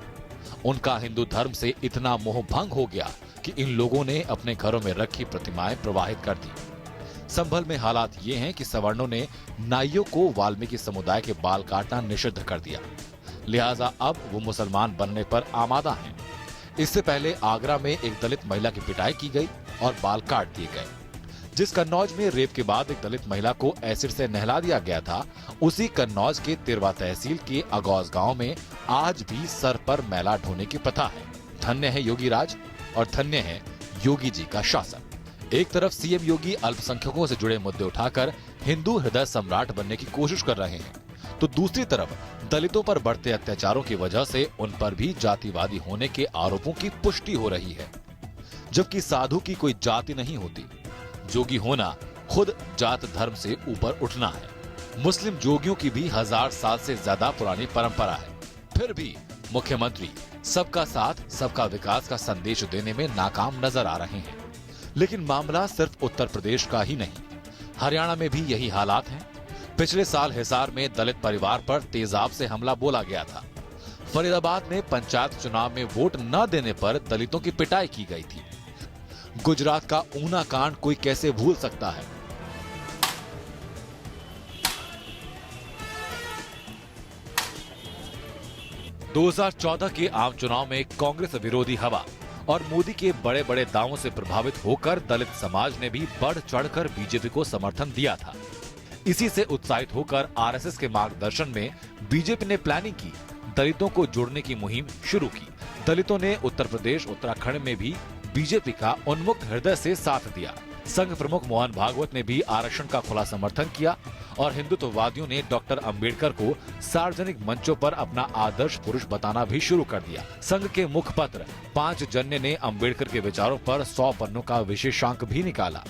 उनका हिंदू धर्म से इतना मोह भंग हो गया कि इन लोगों ने अपने घरों में रखी प्रतिमाएं प्रवाहित कर दी। संभल में हालात ये हैं कि सवर्णों ने नाइयों को वाल्मीकि समुदाय के बाल काटना निषिद्ध कर दिया, लिहाजा अब वो मुसलमान बनने पर आमादा हैं। इससे पहले आगरा में एक दलित महिला की पिटाई की गई और बाल काट दिए गए। जिस कन्नौज में रेप के बाद एक दलित महिला को एसिड से नहला दिया गया था, उसी कन्नौज के तिरवा तहसील के अगौज गांव में आज भी सर पर मैला ढोने की प्रथा है। धन्य है योगी राज और धन्य है योगी जी का शासन। एक तरफ सीएम योगी अल्पसंख्यकों से जुड़े मुद्दे उठाकर हिंदू हृदय सम्राट बनने की कोशिश कर रहे हैं, तो दूसरी तरफ दलितों पर बढ़ते अत्याचारों की वजह से उन पर भी जातिवादी होने के आरोपों की पुष्टि हो रही है। जबकि साधु की कोई जाति नहीं होती, जोगी होना खुद जात धर्म से ऊपर उठना है। मुस्लिम जोगियों की भी 1000 साल से ज्यादा पुरानी परंपरा है। फिर भी मुख्यमंत्री सबका साथ सबका विकास का संदेश देने में नाकाम नजर आ रहे हैं। लेकिन मामला सिर्फ उत्तर प्रदेश का ही नहीं, हरियाणा में भी यही हालात हैं। पिछले साल हिसार में दलित परिवार पर तेजाब से हमला बोला गया था। फरीदाबाद में पंचायत चुनाव में वोट न देने पर दलितों की पिटाई की गई थी। गुजरात का ऊना कांड कोई कैसे भूल सकता है। – 2014 के आम चुनाव में कांग्रेस विरोधी हवा और मोदी के बड़े बड़े दावों से प्रभावित होकर दलित समाज ने भी बढ़ चढ़कर बीजेपी को समर्थन दिया था। इसी से उत्साहित होकर आरएसएस के मार्गदर्शन में बीजेपी ने प्लानिंग की, दलितों को जोड़ने की मुहिम शुरू की। दलितों ने उत्तर प्रदेश, उत्तराखंड में भी बीजेपी का उन्मुक्त हृदय से साथ दिया। संघ प्रमुख मोहन भागवत ने भी आरक्षण का खुला समर्थन किया और हिंदुत्ववादियों ने डॉक्टर अंबेडकर को सार्वजनिक मंचों पर अपना आदर्श पुरुष बताना भी शुरू कर दिया। संघ के मुखपत्र 5 जन्य ने अंबेडकर के विचारों पर 100 पन्नों का विशेषांक भी निकाला।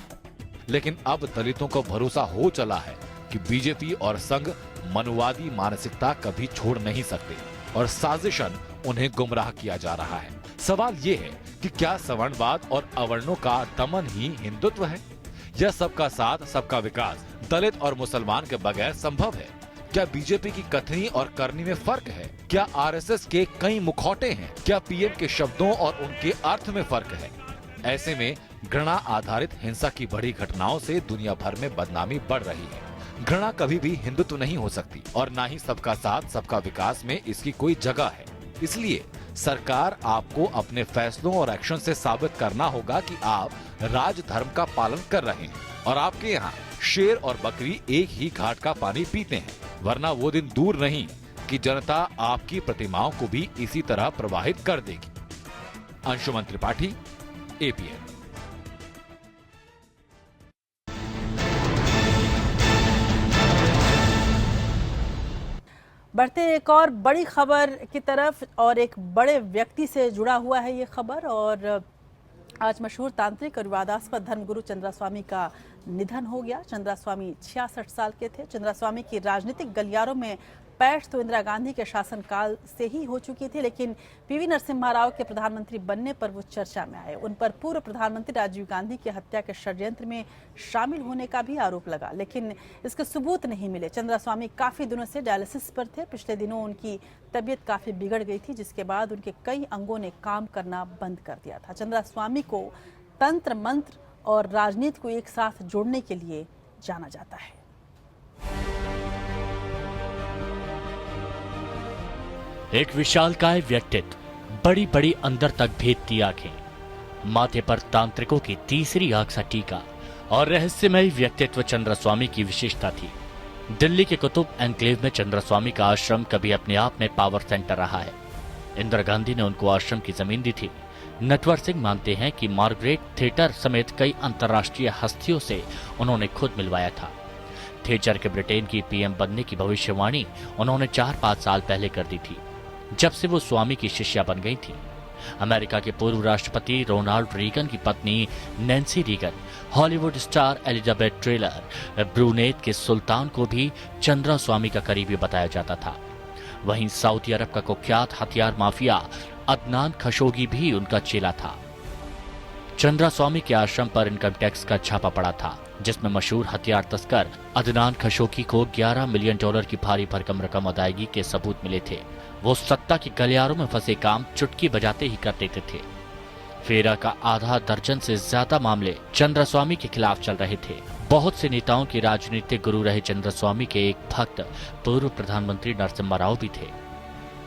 लेकिन अब दलितों को भरोसा हो चला है कि बीजेपी और संघ मनुवादी मानसिकता कभी छोड़ नहीं सकते और साजिशन उन्हें गुमराह किया जा रहा है। सवाल ये है कि क्या सवर्णवाद और अवर्णों का दमन ही हिंदुत्व है, या सबका साथ सबका विकास दलित और मुसलमान के बगैर संभव है? क्या बीजेपी की कथनी और करनी में फर्क है? क्या आरएसएस के कई मुखौटे हैं? क्या पीएम के शब्दों और उनके अर्थ में फर्क है? ऐसे में घृणा आधारित हिंसा की बड़ी घटनाओं से दुनिया भर में बदनामी बढ़ रही है। घृणा कभी भी हिंदुत्व नहीं हो सकती और न ही सबका साथ सबका विकास में इसकी कोई जगह है। इसलिए सरकार आपको अपने फैसलों और एक्शन से साबित करना होगा कि आप राज धर्म का पालन कर रहे हैं और आपके यहाँ शेर और बकरी एक ही घाट का पानी पीते हैं। वरना वो दिन दूर नहीं कि जनता आपकी प्रतिमाओं को भी इसी तरह प्रवाहित कर देगी। अंशुमन त्रिपाठी, एपीएन। बढ़ते एक और बड़ी खबर की तरफ, और एक बड़े व्यक्ति से जुड़ा हुआ है ये खबर। और आज मशहूर तांत्रिक और विवादास्पद धर्मगुरु चंद्रास्वामी का निधन हो गया। चंद्रास्वामी 66 साल के थे। चंद्रास्वामी की राजनीतिक गलियारों में घुसपैठ तो इंदिरा गांधी के शासनकाल से ही हो चुकी थी, लेकिन पीवी नरसिम्हा राव के प्रधानमंत्री बनने पर वो चर्चा में आए। उन पर पूर्व प्रधानमंत्री राजीव गांधी की हत्या के षड्यंत्र में शामिल होने का भी आरोप लगा, लेकिन इसके सबूत नहीं मिले। चंद्रास्वामी काफी दिनों से डायलिसिस पर थे। पिछले दिनों उनकी तबीयत काफी बिगड़ गई थी, जिसके बाद उनके कई अंगों ने काम करना बंद कर दिया था। चंद्रास्वामी को तंत्र मंत्र और राजनीति को एक साथ जोड़ने के लिए जाना जाता है। एक विशालकाय व्यक्तित्व, बड़ी बड़ी अंदर तक भेदती आंखें, माथे पर तांत्रिकों की तीसरी आंख सा टीका और रहस्यमय व्यक्तित्व चंद्रास्वामी की विशेषता थी। दिल्ली के कुतुब एनक्लेव में चंद्रास्वामी का आश्रम कभी अपने आप में पावर सेंटर रहा है। इंदिरा गांधी ने उनको आश्रम की जमीन दी थी। नटवर सिंह मानते हैं कि मार्गरेट थिएटर समेत कई अंतर्राष्ट्रीय हस्तियों से उन्होंने खुद मिलवाया था। थिएटर के ब्रिटेन की पीएम बनने की भविष्यवाणी उन्होंने 4-5 साल पहले कर दी थी, जब से वो स्वामी की शिष्या बन गई थी। अमेरिका के पूर्व राष्ट्रपति रोनाल्ड रीगन की पत्नी Nancy Reagan, Hollywood star Elizabeth Taylor, Brunei के सुल्तान को भी चंद्रास्वामी का करीबी बताया जाता था। वहीं सऊदी अरब का कुख्यात हथियार माफिया अदनान खशोगी भी उनका चेला था। चंद्रास्वामी के आश्रम पर इनकम टैक्स का छापा पड़ा था, जिसमें मशहूर हथियार तस्कर अदनान खशोगी को $11 मिलियन की भारी भरकम रकम अदायगी के सबूत मिले थे। वो सत्ता के गलियारों में फंसे काम चुटकी बजाते ही कर देते थे। फेरा का आधा दर्जन से ज्यादा मामले चंद्रास्वामी के खिलाफ चल रहे थे। बहुत से नेताओं के राजनीतिक गुरु रहे चंद्रास्वामी के एक भक्त पूर्व प्रधानमंत्री नरसिम्हा राव भी थे।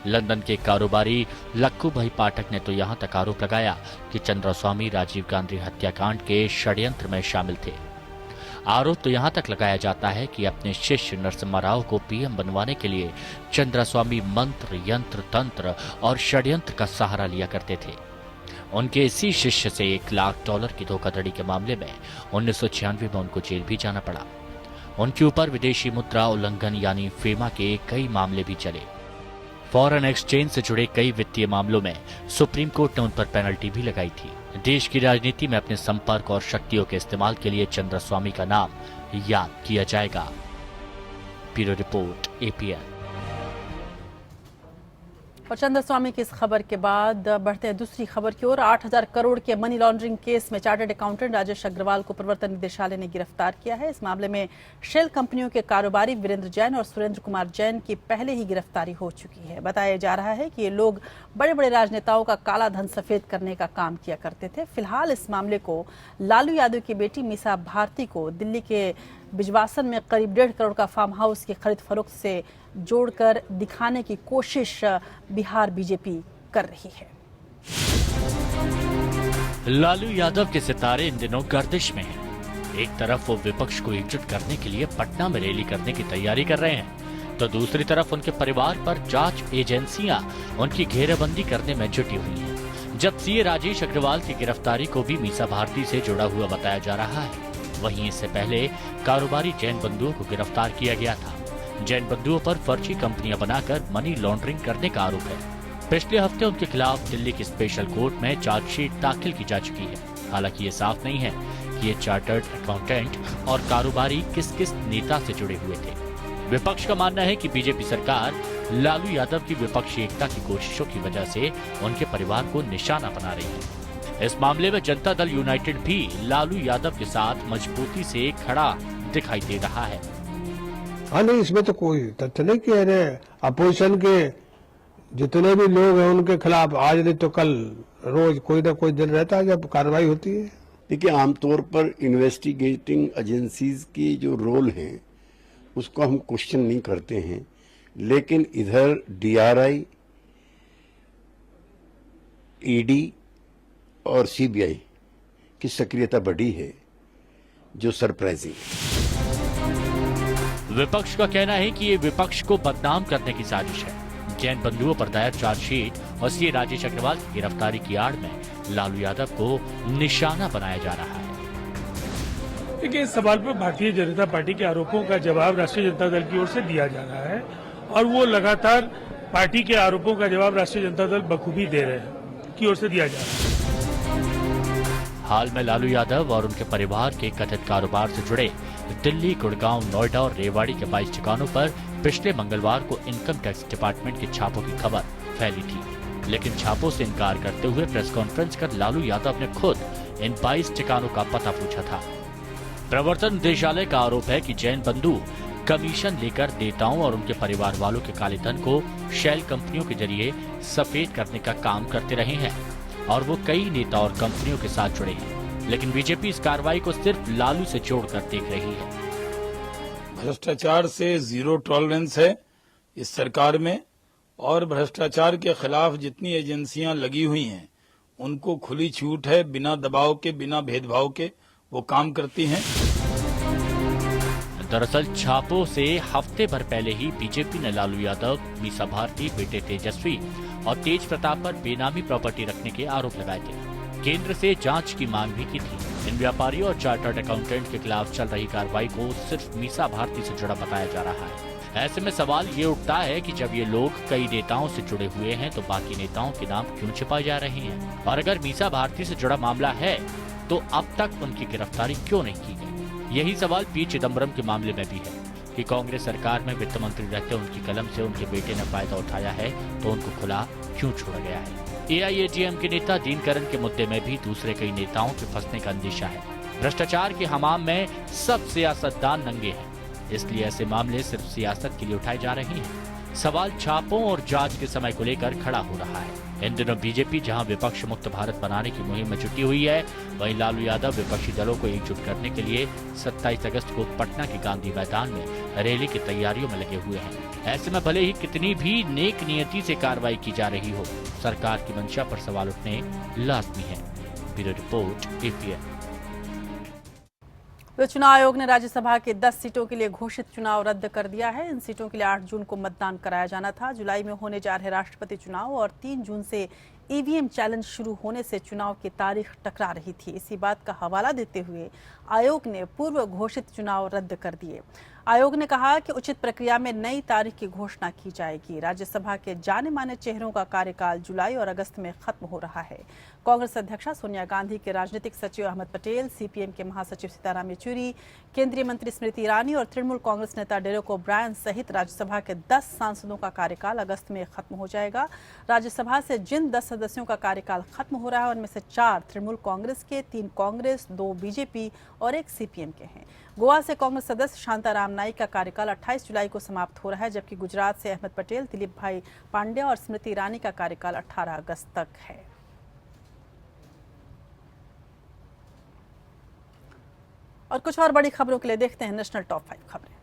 लंदन के कारोबारी लक्खू भाई पाठक ने तो यहाँ तक आरोप लगाया कि चंद्रास्वामी राजीव गांधी हत्याकांड के षड्यंत्र में शामिल थे। आरोप तो यहाँ तक लगाया जाता है कि अपने शिष्य नरसिम्हा राव को पीएम बनवाने के लिए चंद्रास्वामी मंत्र, यंत्र, तंत्र और षड्यंत्र का सहारा लिया करते थे। उनके इसी शिष्य से $1 लाख की धोखाधड़ी के मामले में 1996 में उनको जेल भी जाना पड़ा। उनके ऊपर विदेशी मुद्रा उल्लंघन यानी फेमा के कई मामले भी चले। फॉरेन एक्सचेंज से जुड़े कई वित्तीय मामलों में सुप्रीम कोर्ट ने उन पर पेनल्टी भी लगाई थी। देश की राजनीति में अपने संपर्क और शक्तियों के इस्तेमाल के लिए चंद्रास्वामी का नाम याद किया जाएगा। Bureau report, APN। और चंद्रास्वामी की इस खबर के बाद बढ़ते हैं दूसरी खबर की ओर। 8,000 करोड़ के मनी लॉन्ड्रिंग केस में चार्टर्ड अकाउंटेंट राजेश अग्रवाल को प्रवर्तन निदेशालय ने गिरफ्तार किया है। इस मामले में शेल कंपनियों के कारोबारी वीरेंद्र जैन और सुरेंद्र कुमार जैन की पहले ही गिरफ्तारी हो चुकी है। बताया जा रहा है कि ये लोग बड़े बड़े राजनेताओं का काला धन सफेद करने का काम किया करते थे। फिलहाल इस मामले को लालू यादव की बेटी मीसा भारती को दिल्ली के बिजवासन में करीब 1.5 करोड़ का फार्म हाउस की खरीद फरोख्त से जोड़कर दिखाने की कोशिश बिहार बीजेपी कर रही है। लालू यादव के सितारे इन दिनों गर्दिश में हैं। एक तरफ वो विपक्ष को एकजुट करने के लिए पटना में रैली करने की तैयारी कर रहे हैं, तो दूसरी तरफ उनके परिवार पर जांच एजेंसियां उनकी घेराबंदी करने में जुटी हुई हैं। जब सीए राजेश अग्रवाल की गिरफ्तारी को भी मीसा भारती से जुड़ा हुआ बताया जा रहा है, वहीं इससे पहले कारोबारी जैन बंधुओं को गिरफ्तार किया गया था। जैन बंधुओं पर फर्जी कंपनियां बनाकर मनी लॉन्ड्रिंग करने का आरोप है। पिछले हफ्ते उनके खिलाफ दिल्ली की स्पेशल कोर्ट में चार्जशीट दाखिल की जा चुकी है। हालांकि ये साफ नहीं है कि ये चार्टर्ड अकाउंटेंट और कारोबारी किस किस नेता से जुड़े हुए थे। विपक्ष का मानना है कि बीजेपी सरकार लालू यादव की विपक्षी एकता की कोशिशों की वजह से उनके परिवार को निशाना बना रही है। इस मामले में जनता दल यूनाइटेड भी लालू यादव के साथ मजबूती से खड़ा दिखाई दे रहा है। हाँ नहीं, इसमें तो कोई तथ्य नहीं कह रहे। अपोजिशन के जितने भी लोग हैं उनके खिलाफ आज नहीं तो कल रोज कोई ना कोई दिन रहता है जब कार्रवाई होती है। देखिए, आमतौर पर इन्वेस्टिगेटिंग एजेंसीज की जो रोल है उसको हम क्वेश्चन नहीं करते हैं, लेकिन इधर DRI, ED और CBI की सक्रियता बढ़ी है, जो सरप्राइजिंग है। विपक्ष का कहना है कि ये विपक्ष को बदनाम करने की साजिश है। जैन बंधुओं पर दायर चार्जशीट और सीए राजेश अग्रवाल की गिरफ्तारी की आड़ में लालू यादव को निशाना बनाया जा रहा है। देखिए, इस सवाल पर भारतीय जनता पार्टी के आरोपों का जवाब राष्ट्रीय जनता दल की ओर से दिया जा रहा है और वो लगातार पार्टी के आरोपों का जवाब राष्ट्रीय जनता दल बखूबी दे रहे हैं की ओर से दिया जा रहा है। हाल में लालू यादव और उनके परिवार के कथित कारोबार से जुड़े दिल्ली, गुड़गांव, नोएडा और रेवाड़ी के 22 ठिकानों पर पिछले मंगलवार को इनकम टैक्स डिपार्टमेंट के छापों की खबर फैली थी, लेकिन छापों से इनकार करते हुए प्रेस कॉन्फ्रेंस कर लालू यादव ने खुद इन 22 ठिकानों का पता पूछा था। प्रवर्तन निदेशालय का आरोप है कि जैन बंधु कमीशन लेकर नेताओं और उनके परिवार वालों के काले धन को शेल कंपनियों के जरिए सफेद करने का काम करते रहे हैं और वो कई नेता और कंपनियों के साथ जुड़े हैं, लेकिन बीजेपी इस कार्रवाई को सिर्फ लालू से जोड़कर देख रही है। भ्रष्टाचार से जीरो टॉलरेंस है इस सरकार में, और भ्रष्टाचार के खिलाफ जितनी एजेंसियां लगी हुई हैं उनको खुली छूट है, बिना दबाव के, बिना भेदभाव के वो काम करती हैं। दरअसल छापों से हफ्ते भर पहले ही बीजेपी ने लालू यादव, मीसा भारती, बेटे तेजस्वी और तेज प्रताप पर बेनामी प्रॉपर्टी रखने के आरोप लगाए थे। केंद्र से जांच की मांग भी की थी। इन व्यापारियों और चार्टर्ड अकाउंटेंट के खिलाफ चल रही कार्रवाई को सिर्फ मीसा भारती से जुड़ा बताया जा रहा है। ऐसे में सवाल ये उठता है कि जब ये लोग कई नेताओं से जुड़े हुए हैं तो बाकी नेताओं के नाम क्यों छिपाए जा रहे हैं, और अगर मीसा भारती से जुड़ा मामला है तो अब तक उनकी गिरफ्तारी क्यों नहीं की गई। यही सवाल पी चिदम्बरम के मामले में भी है कि कांग्रेस सरकार में वित्त मंत्री रहते उनकी कलम से उनके बेटे ने फायदा उठाया है तो उनको खुला क्यों छोड़ा गया है। एआईएडीएम के नेता दिनकरन के मुद्दे में भी दूसरे कई नेताओं के फंसने का अंदेशा है। भ्रष्टाचार के हमाम में सब सियासतदान नंगे हैं, इसलिए ऐसे मामले सिर्फ सियासत के लिए उठाए जा रहे हैं। सवाल छापों और जांच के समय को लेकर खड़ा हो रहा है। इन दिनों बीजेपी जहां विपक्ष मुक्त भारत बनाने की मुहिम में जुटी हुई है, वहीं लालू यादव विपक्षी दलों को एकजुट करने के लिए 27 अगस्त को पटना के गांधी मैदान में रैली की तैयारियों में लगे हुए हैं। ऐसे में भले ही कितनी भी नेक नियति से कार्रवाई की जा रही हो, सरकार की मंशा पर सवाल उठने लाजमी है। Bureau report, APN. चुनाव आयोग ने राज्यसभा के 10 सीटों के लिए घोषित चुनाव रद्द कर दिया है। इन सीटों के लिए 8 जून को मतदान कराया जाना था। जुलाई में होने जा रहे राष्ट्रपति चुनाव और 3 जून से ईवीएम चैलेंज शुरू होने से चुनाव की तारीख टकरा रही थी। इसी बात का हवाला देते हुए आयोग ने पूर्व घोषित चुनाव रद्द कर दिए। आयोग ने कहा कि उचित प्रक्रिया में नई तारीख की घोषणा की जाएगी। राज्यसभा के जाने माने चेहरों का कार्यकाल जुलाई और अगस्त में खत्म हो रहा है। कांग्रेस अध्यक्षा सोनिया गांधी के राजनीतिक सचिव अहमद पटेल, सीपीएम के महासचिव सीताराम येचुरी, केंद्रीय मंत्री स्मृति ईरानी और तृणमूल कांग्रेस नेता डेरेक ओब्रायन सहित राज्यसभा के 10 सांसदों का कार्यकाल अगस्त में खत्म हो जाएगा। राज्यसभा से जिन 10 सदस्यों का कार्यकाल खत्म हो रहा है उनमें से 4 तृणमूल कांग्रेस के, 3 कांग्रेस, 2 बीजेपी और 1 सीपीएम के हैं। गोवा से कांग्रेस सदस्य शांताराम नाइक का कार्यकाल 28 जुलाई को समाप्त हो रहा है, जबकि गुजरात से अहमद पटेल, दिलीप भाई पांडे और स्मृति ईरानी का कार्यकाल 18 अगस्त तक है। और कुछ और बड़ी खबरों के लिए देखते हैं नेशनल टॉप 5 खबरें।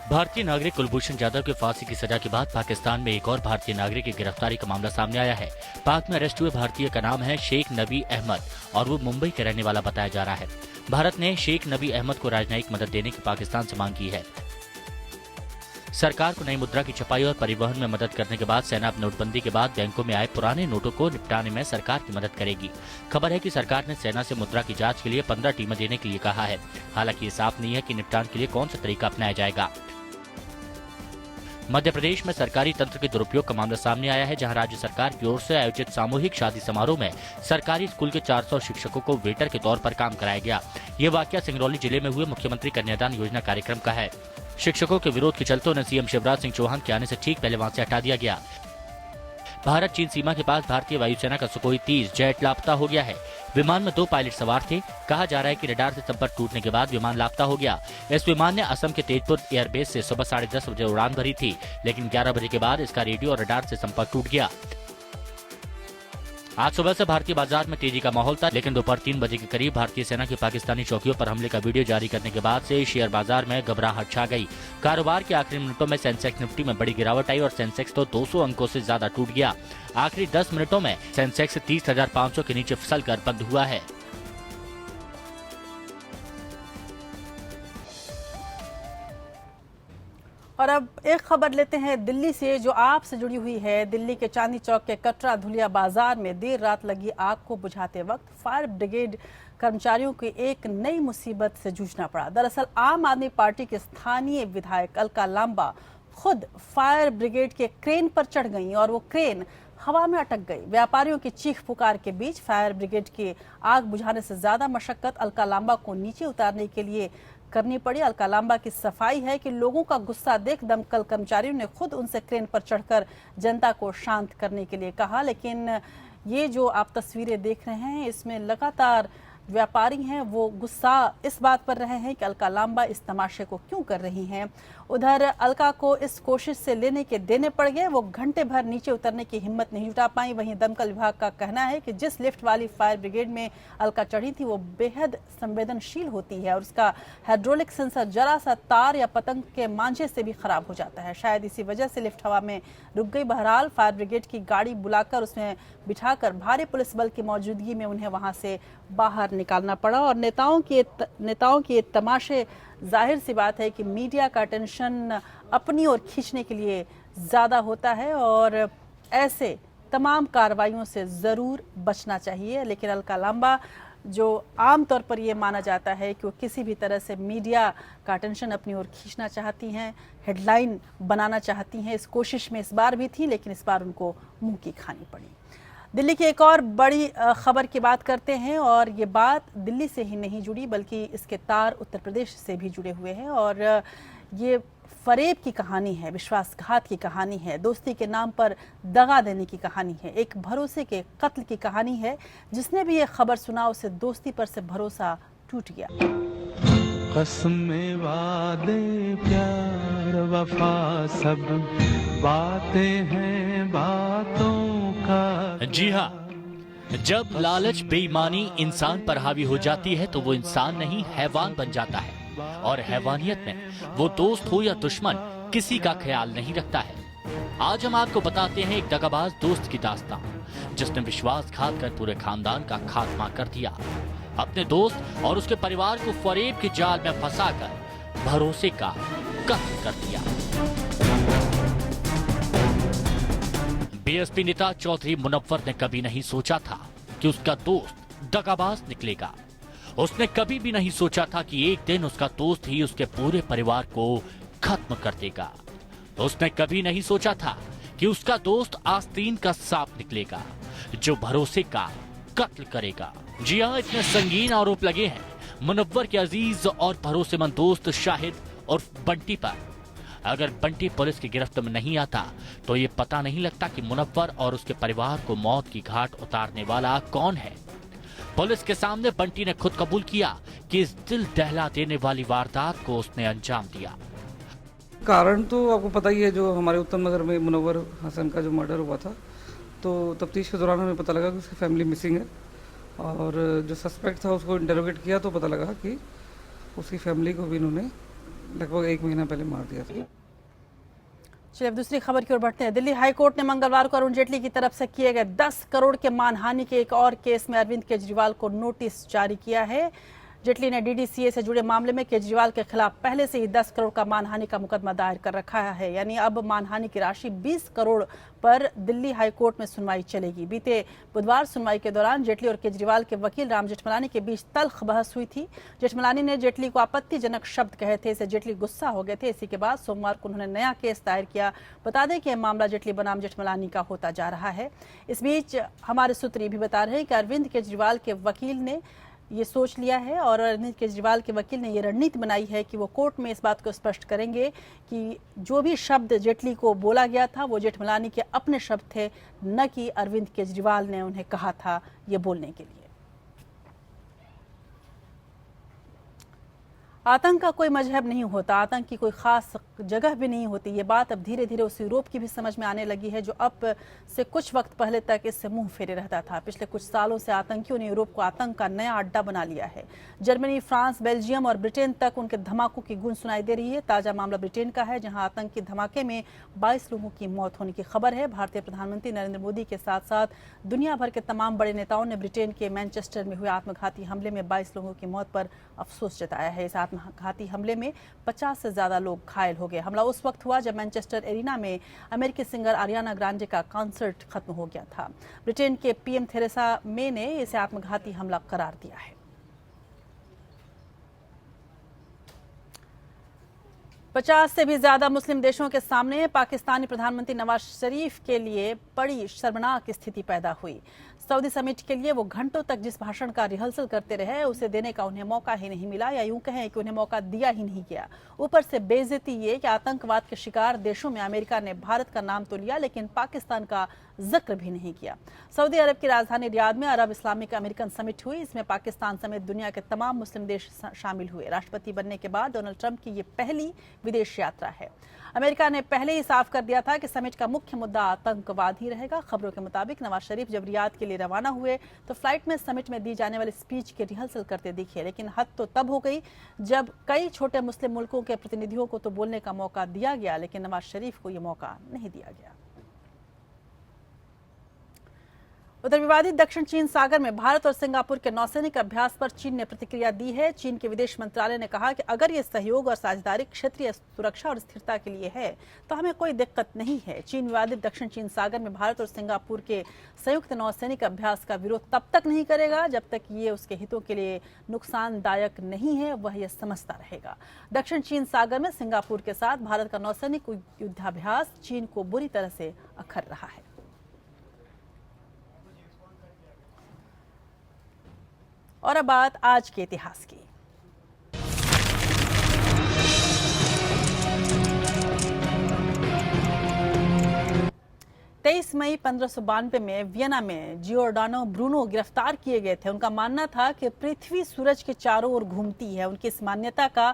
भारतीय नागरिक कुलभूषण जाधव के फांसी की सजा के बाद पाकिस्तान में एक और भारतीय नागरिक की गिरफ्तारी का मामला सामने आया है। पाक में अरेस्ट हुए भारतीय का नाम है शेख नबी अहमद और वो मुंबई के रहने वाला बताया जा रहा है। भारत ने शेख नबी अहमद को राजनयिक मदद देने की पाकिस्तान से मांग की है। सरकार को नई मुद्रा की छपाई और परिवहन में मदद करने के बाद सेना नोटबंदी के बाद बैंकों में आए पुराने नोटों को निपटाने में सरकार की मदद करेगी। खबर है कि सरकार ने सेना से मुद्रा की जांच के लिए 15 टीमें देने के लिए कहा है। हालांकि ये साफ नहीं है कि निपटान के लिए कौन सा तरीका अपनाया जाएगा। मध्य प्रदेश में सरकारी तंत्र के दुरुपयोग का मामला सामने आया है, जहां राज्य सरकार की ओर से आयोजित सामूहिक शादी समारोह में सरकारी स्कूल के 400 शिक्षकों को वेटर के तौर पर काम कराया गया। ये वाकया सिंगरौली जिले में हुए मुख्यमंत्री कन्यादान योजना कार्यक्रम का है। शिक्षकों के विरोध के चलते उन्हें सीएम शिवराज सिंह चौहान के आने से ठीक पहले वहां से हटा दिया गया। भारत चीन सीमा के पास भारतीय वायुसेना का सुखोई 30 जेट लापता हो गया है। विमान में 2 पायलट सवार थे। कहा जा रहा है कि रडार से संपर्क टूटने के बाद विमान लापता हो गया। इस विमान ने असम के तेजपुर एयरबेस से सुबह 10:30 बजे उड़ान भरी थी, लेकिन 11 बजे के बाद इसका रेडियो और रडार से संपर्क टूट गया। आज सुबह से भारतीय बाजार में तेजी का माहौल था, लेकिन दोपहर 3 बजे के करीब भारतीय सेना की पाकिस्तानी चौकियों पर हमले का वीडियो जारी करने के बाद से शेयर बाजार में घबराहट छा गई। कारोबार के आखिरी मिनटों में सेंसेक्स निफ्टी में बड़ी गिरावट आई और सेंसेक्स तो 200 अंकों से ज्यादा टूट गया। आखिरी 10 मिनटों में सेंसेक्स 30,500 के नीचे फिसल कर बंद हुआ है। और अब एक खबर लेते हैं दिल्ली से, जो आपसे जुड़ी हुई है। दिल्ली के चांदनी चौक के कटरा धुलिया बाजार में देर रात लगी आग को बुझाते वक्त फायर ब्रिगेड कर्मचारियों को एक नई मुसीबत से जूझना पड़ा। दरअसल आम आदमी पार्टी के स्थानीय विधायक अलका लांबा खुद फायर ब्रिगेड के क्रेन पर चढ़ गईं और वो क्रेन हवा में अटक गई। व्यापारियों की चीख पुकार के बीच फायर ब्रिगेड की आग बुझाने से ज्यादा मशक्कत अलका लांबा को नीचे उतारने के लिए करनी पड़ी। अलका लांबा की सफाई है कि लोगों का गुस्सा देख दमकल कर्मचारियों ने खुद उनसे क्रेन पर चढ़कर जनता को शांत करने के लिए कहा। लेकिन ये जो आप तस्वीरें देख रहे हैं, इसमें लगातार व्यापारी हैं वो गुस्सा इस बात पर रहे हैं कि अलका लांबा इस तमाशे को क्यों कर रही हैं। उधर अलका को इस कोशिश से लेने के देने पड़ गए, वो घंटे भर नीचे उतरने की हिम्मत नहीं जुटा पाई। वहीं दमकल विभाग का कहना है कि जिस लिफ्ट वाली फायर ब्रिगेड में अलका चढ़ी थी वो बेहद संवेदनशील होती है और उसका हाइड्रोलिक सेंसर जरा सा तार या पतंग के मांझे से भी खराब हो जाता है। शायद इसी वजह से लिफ्ट हवा में रुक गई। बहरहाल फायर ब्रिगेड की गाड़ी बुलाकर उसमें बिठाकर भारी पुलिस बल की मौजूदगी में उन्हें वहां से बाहर निकालना पड़ा। और नेताओं के तमाशे, जाहिर सी बात है कि मीडिया का अटेंशन अपनी ओर खींचने के लिए ज्यादा होता है और ऐसे तमाम कार्रवाइयों से जरूर बचना चाहिए। लेकिन अलका लांबा जो आमतौर पर ये माना जाता है कि वो किसी भी तरह से मीडिया का अटेंशन अपनी ओर खींचना चाहती हैं, हेडलाइन बनाना चाहती हैं, इस कोशिश में इस बार भी थी, लेकिन इस बार उनको मुंह की खानी पड़ी। दिल्ली की एक और बड़ी खबर की बात करते हैं और ये बात दिल्ली से ही नहीं जुड़ी बल्कि इसके तार उत्तर प्रदेश से भी जुड़े हुए हैं। और ये फरेब की कहानी है, विश्वासघात की कहानी है, दोस्ती के नाम पर दगा देने की कहानी है, एक भरोसे के कत्ल की कहानी है। जिसने भी ये खबर सुना उसे दोस्ती पर से भरोसा टूट गया। कसमें वादे प्यार वफा सब बातें हैं बातों का। जी हाँ, जब लालच बेईमानी इंसान पर हावी हो जाती है तो वो इंसान नहीं हैवान बन जाता है और हैवानियत में वो दोस्त हो या दुश्मन किसी का ख्याल नहीं रखता है। आज हम आपको बताते हैं एक दगाबाज दोस्त की दास्तान जिसने विश्वासघात कर पूरे खानदान का खात्मा कर दिया, अपने दोस्त और उसके परिवार को फरेब के जाल में फंसाकर भरोसे का कत्ल कर दिया। बीएसपी नेता चौधरी मुनव्वर ने कभी नहीं सोचा था कि उसका दोस्त दगाबाज निकलेगा। उसने कभी भी नहीं सोचा था कि एक दिन उसका दोस्त ही उसके पूरे परिवार को खत्म कर देगा। उसने कभी नहीं सोचा था कि उसका दोस्त आस्तीन का सांप निकलेगा जो भरोसे का कत्ल करेगा। जी हाँ, इतने संगीन आरोप लगे हैं मुनव्वर के अजीज और भरोसेमंद दोस्त शाहिद और बंटी पर। अगर बंटी पुलिस की गिरफ्त में नहीं आता तो ये पता नहीं लगता कि मुनव्वर और उसके परिवार को मौत की घाट उतारने वाला कौन है। पुलिस के सामने बंटी ने खुद कबूल किया कि इस दिल दहला देने वाली वारदात को उसने अंजाम दिया। कारण तो आपको पता ही है, जो हमारे उत्तम नगर में मुनव्वर हसन का जो मर्डर हुआ था, तो तफ्तीश के दौरान हमें पता लगा कि उसकी फैमिली मिसिंग है और जो सस्पेक्ट था उसको इंटरोगेट किया तो पता लगा कि उसकी फैमिली को भी इन्होंने लगभग 1 महीना पहले मार दिया था। चलिए अब दूसरी खबर की ओर बढ़ते हैं। दिल्ली हाईकोर्ट ने मंगलवार को अरुण जेटली की तरफ से किए गए 10 करोड़ के मानहानि के एक और केस में अरविंद केजरीवाल को नोटिस जारी किया है। जेटली ने डीडीसीए से जुड़े मामले में केजरीवाल के खिलाफ पहले से ही 10 करोड़ का मानहानि का मुकदमा दायर कर रखा है। यानी अब मानहानि की राशि 20 करोड़ पर दिल्ली हाईकोर्ट में सुनवाई चलेगी। बीते बुधवार सुनवाई के दौरान जेटली और केजरीवाल के वकील राम जेठमलानी के बीच तल्ख बहस हुई थी। जेठमलानी ने जेटली को आपत्तिजनक शब्द कहे थे, इससे जेटली गुस्सा हो गए थे। इसी के बाद सोमवार को उन्होंने नया केस दायर किया। बता दें कि यह मामला जेटली बनाम जेठमलानी का होता जा रहा है। इस बीच हमारे सूत्र ये भी बता रहे हैं कि अरविंद केजरीवाल के वकील ने ये सोच लिया है और अरविंद केजरीवाल के वकील ने ये रणनीति बनाई है कि वो कोर्ट में इस बात को स्पष्ट करेंगे कि जो भी शब्द जेटली को बोला गया था वो जेठमलानी के अपने शब्द थे, न कि अरविंद केजरीवाल ने उन्हें कहा था ये बोलने के लिए। आतंक का कोई मजहब नहीं होता, आतंक की कोई खास जगह भी नहीं होती। ये बात अब धीरे धीरे उस यूरोप की भी समझ में आने लगी है जो अब से कुछ वक्त पहले तक इससे मुंह फेरे रहता था। पिछले कुछ सालों से आतंकियों ने यूरोप को आतंक का नया अड्डा बना लिया है। जर्मनी, फ्रांस, बेल्जियम और ब्रिटेन तक उनके धमाकों की गूंज सुनाई दे रही है। ताजा मामला ब्रिटेन का है जहां आतंकी धमाके में 22 लोगों की मौत होने की खबर है। भारतीय प्रधानमंत्री नरेंद्र मोदी के साथ साथ दुनिया भर के तमाम बड़े नेताओं ने ब्रिटेन के मैनचेस्टर में हुए आत्मघाती हमले में 22 लोगों की मौत पर अफसोस जताया है। इस आत्मघाती हमले में 50 से ज्यादा लोग घायल हो गए। हमला उस वक्त हुआ जब मैनचेस्टर एरिना में अमेरिकी सिंगर आरियाना ग्रांडे का कॉन्सर्ट खत्म हो गया था। ब्रिटेन के पीएम थेरेसा मे ने इसे आत्मघाती हमला करार दिया है। 50 से भी ज्यादा मुस्लिम देशों के सामने पाकिस्तानी प्रधानमंत्री नवाज शरीफ के लिए बड़ी शर्मनाक स्थिति पैदा हुई। सऊदी समिट के लिए वो घंटों तक जिस भाषण का रिहर्सल करते रहे उसे देने का उन्हें मौका ही नहीं मिला, या यूं कहें कि उन्हें मौका दिया ही नहीं गया। ऊपर से बेइज्जती ये कि आतंकवाद के शिकार देशों में अमेरिका ने भारत का नाम तो लिया लेकिन पाकिस्तान का जिक्र भी नहीं किया। सऊदी अरब की राजधानी रियाद में अरब इस्लामिक अमेरिकन समिट हुई। इसमें पाकिस्तान समेत दुनिया के तमाम मुस्लिम देश शामिल हुए। राष्ट्रपति बनने के बाद डोनाल्ड ट्रंप की ये पहली विदेश यात्रा है। अमेरिका ने पहले ही साफ कर दिया था कि समिट का मुख्य मुद्दा आतंकवाद ही रहेगा। खबरों के मुताबिक नवाज शरीफ जब रियाद के लिए रवाना हुए तो फ्लाइट में समिट में दी जाने वाली स्पीच के रिहर्सल करते दिखे, लेकिन हद तो तब हो गई जब कई छोटे मुस्लिम मुल्कों के प्रतिनिधियों को तो बोलने का मौका दिया गया, लेकिन नवाज शरीफ को यह मौका नहीं दिया गया। उधर विवादित दक्षिण चीन सागर में भारत और सिंगापुर के नौसैनिक अभ्यास पर चीन ने प्रतिक्रिया दी है। चीन के विदेश मंत्रालय ने कहा कि अगर ये सहयोग और साझेदारी क्षेत्रीय सुरक्षा और स्थिरता के लिए है तो हमें कोई दिक्कत नहीं है। चीन विवादित दक्षिण चीन सागर में भारत और सिंगापुर के संयुक्त नौसैनिक अभ्यास का विरोध तब तक नहीं करेगा जब तक ये उसके हितों के लिए नुकसानदायक नहीं है, वह यह समझता रहेगा। दक्षिण चीन सागर में सिंगापुर के साथ भारत का नौसैनिक युद्धाभ्यास चीन को बुरी तरह से अखर रहा है। और अब बात आज के इतिहास की। तेईस मई 1592 में वियना में जियोर्डानो ब्रूनो गिरफ्तार किए गए थे। उनका मानना था कि पृथ्वी सूरज के चारों ओर घूमती है। उनकी इस मान्यता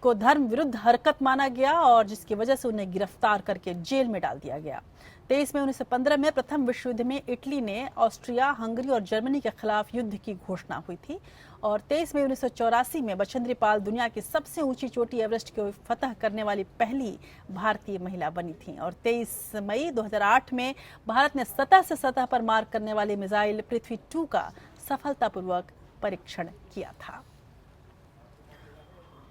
को धर्म विरुद्ध हरकत माना गया और जिसकी वजह से उन्हें गिरफ्तार करके जेल में डाल दिया गया। 23 मई 1915 में प्रथम विश्व युद्ध में इटली ने ऑस्ट्रिया, हंगरी और जर्मनी के खिलाफ युद्ध की घोषणा हुई थी और 23 मई 1984 में बछेंद्री पाल दुनिया की सबसे ऊंची चोटी एवरेस्ट को फतह करने वाली पहली भारतीय महिला बनी थी और 23 मई 2008 में भारत ने सतह से सतह पर मार करने वाली मिसाइल पृथ्वी 2 का सफलतापूर्वक परीक्षण किया था।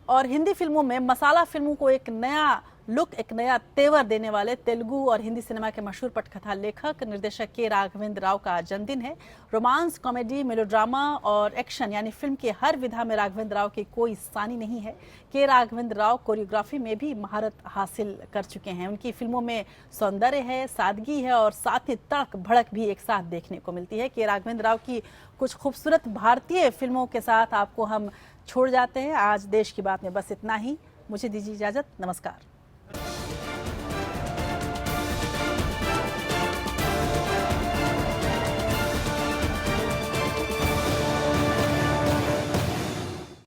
और हिंदी फिल्मों में मसाला फिल्मों को एक नया लुक, एक नया तेवर देने वाले तेलुगु और हिंदी सिनेमा के मशहूर पटकथा लेखक निर्देशक के राघवेंद्र राव का जन्मदिन है। रोमांस, कॉमेडी, मेलोड्रामा और एक्शन यानी फिल्म के हर विधा में राघवेंद्र राव की कोई सानी नहीं है। के राघवेंद्र राव कोरियोग्राफी में भी महारत हासिल कर चुके हैं। उनकी फिल्मों में सौंदर्य है, सादगी है और साथ ही तड़क भड़क भी एक साथ देखने को मिलती है। के राघवेंद्र राव की कुछ खूबसूरत भारतीय फिल्मों के साथ आपको हम छोड़ जाते हैं। आज देश की बात में बस इतना ही। मुझे दीजिए इजाजत। नमस्कार।